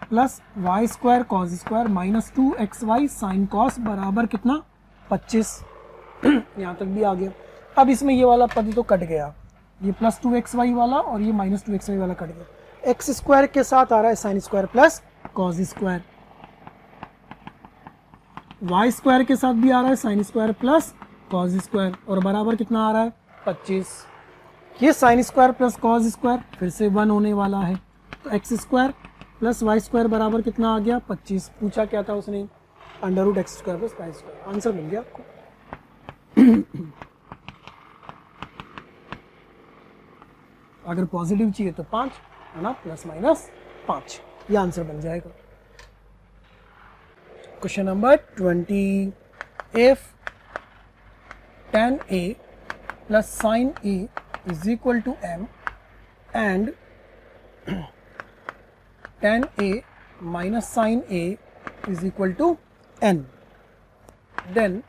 plus Y square cos square minus 2xy sine cos बराबर कितना 25, यहाँ तक भी आ गया। अब इसमें ये वाला पद तो कट गया, ये प्लस 2xy वाला और ये माइनस 2xy वाला कट गया। एक्स स्क्वायर के साथ आ रहा है sine square plus cos square, y square के साथ भी आ रहा है sine square plus cos square, और बराबर कितना आ रहा है 25। ये sine square plus cos square फिर से 1 होने वाला है, तो x square plus Y square बराबर कितना आ गया 25। पूछा क्या था उसने, under root x square plus Y square, answer मिल गया आपको। अगर पॉजिटिव चाहिए तो 5 है ना, प्लस माइनस 5, ये आंसर बन जाएगा। Question number 20, if tan a plus sin a is equal to m and tan a minus sin a is equal to n, then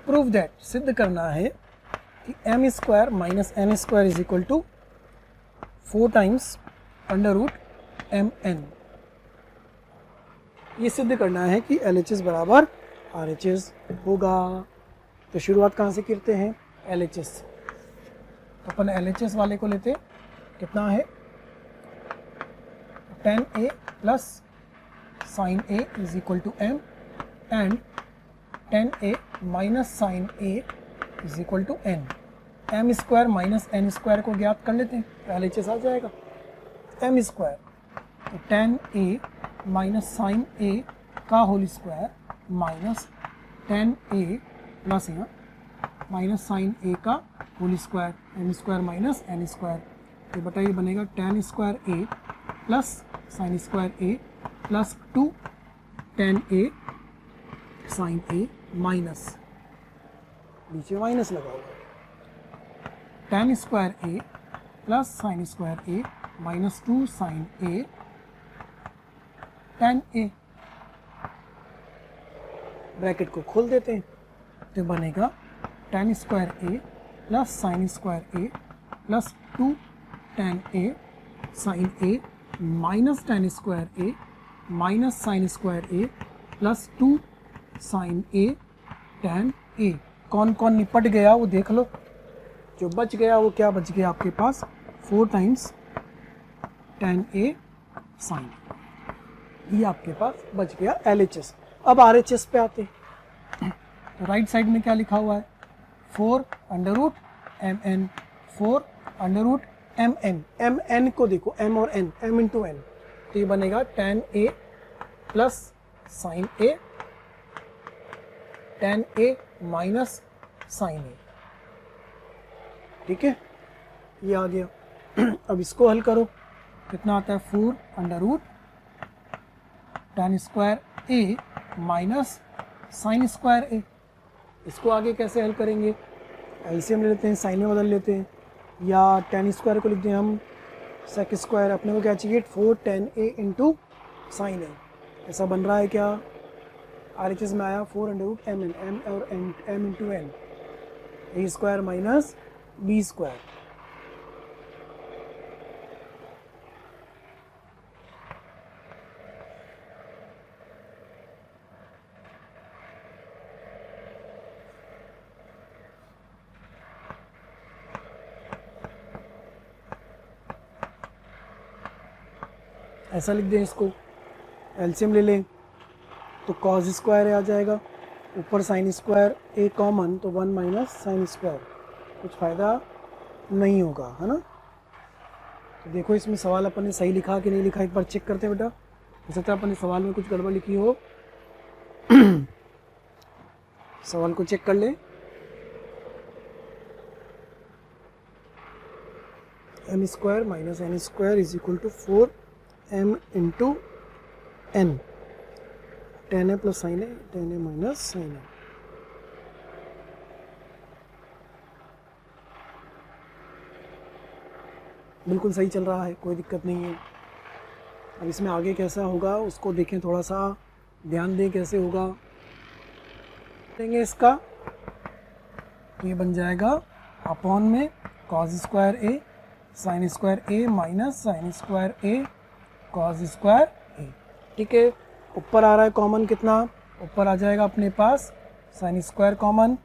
prove that, सिद्ध करना है कि m square minus n square is equal to 4 times under root mn, ये सिद्ध करना है कि LHS बराबर RHS होगा। तो शुरुआत कहाँ से करते हैं, LHS से, तो अपन LHS वाले को लेते, कितना है tan a plus sin a is equal to m and tan a minus sin a is equal to n, m square minus n square को ज्ञात कर लेते हैं, पहले LHS आ जाएगा m स्क्वायर, तो tan a minus sin a का whole square minus tan a plus यहाँ माइनस sin a का whole square, m square minus n square, तो बताइए बनेगा tan square a plus sine square a plus 2 tan a sine a minus, नीचे minus लगा हुआ, tan square a plus sine square a minus 2 sine a tan a, bracket को खोल देते हैं तो बनेगा tan square a plus sine square a plus 2 tan a sine a minus tan square a minus sine square a plus 2 sine a tan a। कौन कौन निपट गया वो देख लो, जो बच गया वो क्या बच गया आपके पास 4 टाइम्स tan a साइन, ये आपके पास बच गया LHS। अब RHS पे आते हैं, तो राइट साइड में क्या लिखा हुआ है 4 under root mn, 4 under root M N को देखो, m और n, m इंटू एन, तो ये बनेगा tan a plus sine a, tan a minus sine a, ठीक है, ये आ गया। अब इसको हल करो, कितना आता है 4 under root tan square a minus sine square a। इसको आगे कैसे हल करेंगे, एलसीएम ले लेते हैं, साइन में बदल लेते हैं, या tan स्क्वायर को लिख दें हम सेक स्क्वायर, अपने को क्या चाहिए 4 tan a into sine a। ऐसा बन रहा है क्या, आर एच एस में आया 4 under root M N, M और M into N, A square minus B square. ऐसा लिख दें इसको, एलसीएम ले लें तो कॉस स्क्वायर आ जाएगा, ऊपर साइन स्क्वायर ए कॉमन, तो 1 माइनस साइन स्क्वायर, कुछ फ़ायदा नहीं होगा, है ना। तो देखो इसमें सवाल अपन ने सही लिखा कि नहीं लिखा, एक बार चेक करते हैं बेटा, हो सकता है अपन ने सवाल में कुछ गड़बड़ लिखी हो। सवाल को चेक कर ले, m square minus n square is equal to 4 m into n, tan a plus sine a, tan a minus sine a. बिल्कुल सही चल रहा है, कोई दिक्कत नहीं है। अब इसमें आगे कैसा होगा उसको देखें, थोड़ा सा ध्यान दें कैसे होगा। देंगे इसका, ये बन जाएगा अपॉन में कॉस स्क्वायर ए साइन स्क्वायर ए माइनस साइन स्क्वायर ए कॉस स्क्वायर ए, ठीक है। ऊपर आ रहा है कॉमन कितना, ऊपर आ जाएगा अपने पास sine square common,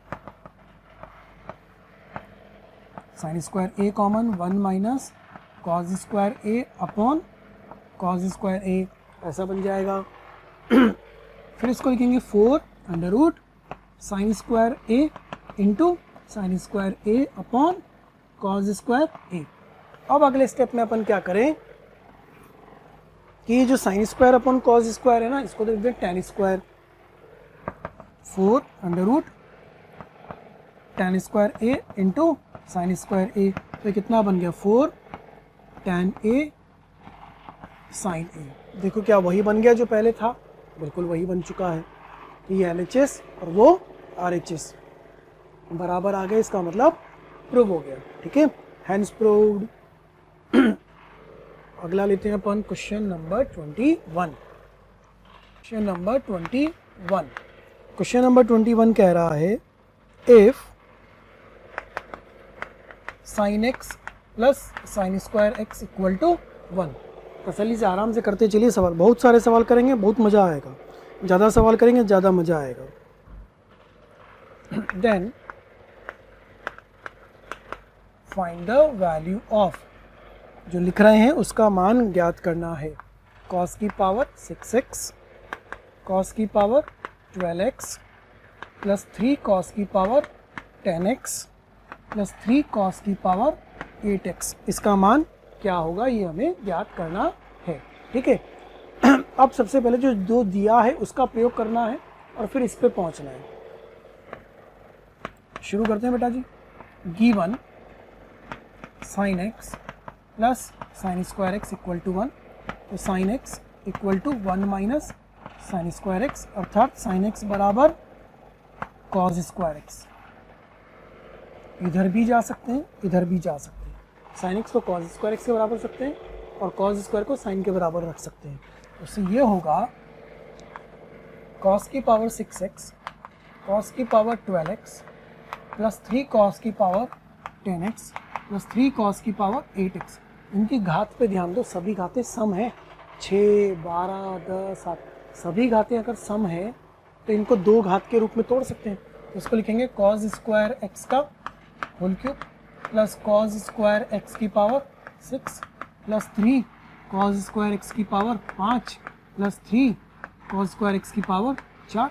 sine square a common, 1 minus cos square a upon cos square a, ऐसा बन जाएगा। फिर इसको लिखेंगे 4 under root sine square a into sine square a upon cos square ए। अब अगले स्टेप में अपन क्या करें कि ये जो sine square upon cos square है ना, इसको देख दें tan square, 4 under root tan square a into sine square a, तो कितना बन गया 4 tan a साइन ए। देखो क्या वही बन गया जो पहले था, बिल्कुल वही बन चुका है। ये LHS और वो RHS बराबर आ गए, इसका मतलब प्रूव हो गया, ठीक है, हैंस प्रूव्ड। अगला लेते हैं अपन question number 21। Question number 21, question number 21 कह रहा है if sine x plus sine square x equal to 1। तसल्ली से आराम से करते चलिए सवाल, बहुत सारे सवाल करेंगे, बहुत मज़ा आएगा, ज़्यादा सवाल करेंगे ज़्यादा मज़ा आएगा। Then find the value of, जो लिख रहे हैं उसका मान ज्ञात करना है। कॉस की पावर 6x, कॉस की पावर 12x प्लस 3 कॉस की पावर 10x प्लस 3 कॉस की पावर 8x, इसका मान क्या होगा ये हमें ज्ञात करना है, ठीक है। अब सबसे पहले जो दो दिया है उसका प्रयोग करना है और फिर इस पे पहुंचना है। शुरू करते हैं बेटा जी। Given sine x plus sine square x equal to 1, तो sine x equal to 1 minus sine square x, अर्थात साइन एक्स बराबर कॉस स्क्वायर एक्स। इधर भी जा सकते हैं, इधर भी जा सकते हैं। साइन एक्स को कॉस स्क्वायर एक्स के बराबर रख सकते हैं और कॉस स्क्वायर को साइन के बराबर रख सकते हैं। उससे ये होगा कॉस की पावर 6x, कॉस की पावर 12x प्लस 3 कॉस की पावर 10x प्लस 3 कॉस की पावर 8x। इनकी घात पे ध्यान दो, सभी घातें सम है, 6, 12, 10, 7, सभी घातें अगर सम है तो इनको दो घात के रूप में तोड़ सकते हैं। तो इसको लिखेंगे कॉस स्क्वायर एक्स का whole cube plus cos square x की power 6 plus 3 cos square x की power 5 plus 3 cos square x की पावर 4,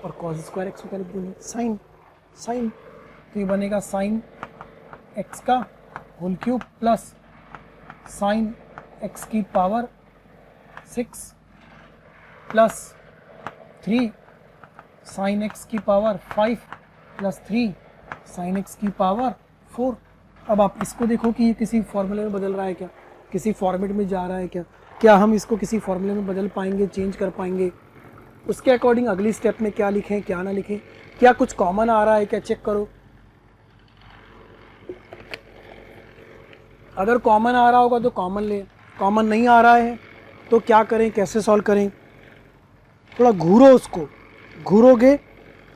और कॉस स्क्वायर एक्स को क्या लिख देंगे साइन, तो ये बनेगा साइन एक्स का whole cube plus sine X की पावर 6 प्लस 3 साइन एक्स की पावर 5 प्लस 3 साइन एक्स की पावर 4। अब आप इसको देखो कि ये किसी फॉर्मूले में बदल रहा है क्या, किसी फॉर्मेट में जा रहा है क्या हम इसको किसी फॉर्मूले में बदल पाएंगे, चेंज कर पाएंगे? उसके अकॉर्डिंग अगली स्टेप में क्या लिखें क्या ना लिखें, क्या कुछ कॉमन आ रहा है क्या, चेक करो। अगर कॉमन आ रहा होगा तो कॉमन ले, कॉमन नहीं आ रहा है तो क्या करें, कैसे सॉल्व करें? थोड़ा घूरो, उसको घूरोगे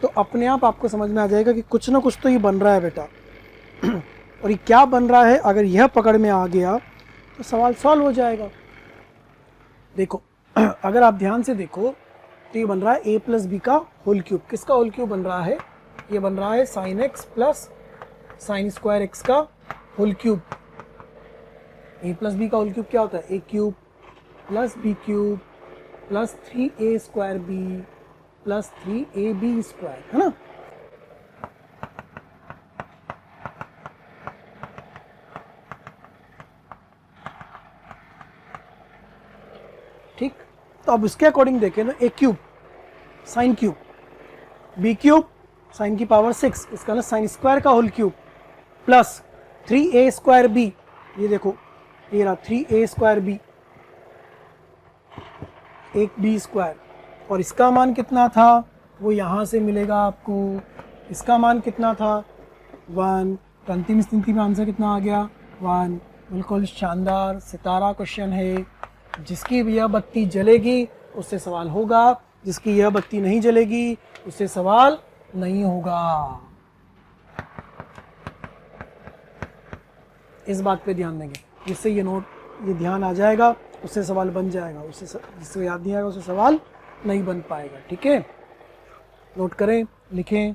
तो अपने आप आपको समझ में आ जाएगा कि कुछ ना कुछ तो ये बन रहा है बेटा। और ये क्या बन रहा है, अगर यह पकड़ में आ गया तो सवाल सॉल्व हो जाएगा। देखो अगर आप ध्यान से देखो तो ये बन रहा है a प्लस बी का होल क्यूब। किसका होल क्यूब बन रहा है? ये बन रहा है sine x plus sine square x का whole cube. a plus b का होल क्यूब क्या होता है? a cube plus b cube plus 3a square b plus 3ab square, है ना? ठीक, तो अब इसके अकॉर्डिंग देखें तो a cube sine cube, b cube sine की पावर 6, इसका ना साइन स्क्वायर का whole cube plus 3a square b, ये देखो ये रहा 3a स्क्वायर b, एक b स्क्वायर, और इसका मान कितना था वो यहाँ से मिलेगा आपको। इसका मान कितना था? 1। तो अंतिम स्थिति में आंसर कितना आ गया? 1। बिल्कुल शानदार सितारा क्वेश्चन है। जिसकी यह बत्ती जलेगी उससे सवाल होगा, जिसकी यह बत्ती नहीं जलेगी उससे सवाल नहीं होगा। इस बात पे ध्यान देंगे, जिससे ये ध्यान आ जाएगा उससे सवाल बन जाएगा, उससे जिससे याद नहीं आएगा उससे सवाल नहीं बन पाएगा। ठीक है, नोट करें, लिखें।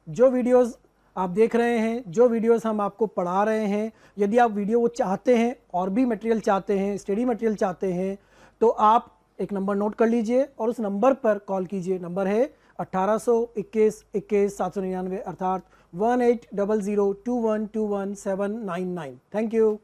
जो वीडियोस आप देख रहे हैं, जो वीडियोस हम आपको पढ़ा रहे हैं, यदि आप वीडियो वो चाहते हैं और भी मटेरियल चाहते हैं, स्टडी मटेरियल चाहते हैं, तो आप एक नंबर नोट कर लीजिए और उस नंबर पर कॉल कीजिए। नंबर है 1821 799 अर्थात 18002121 799। Thank you.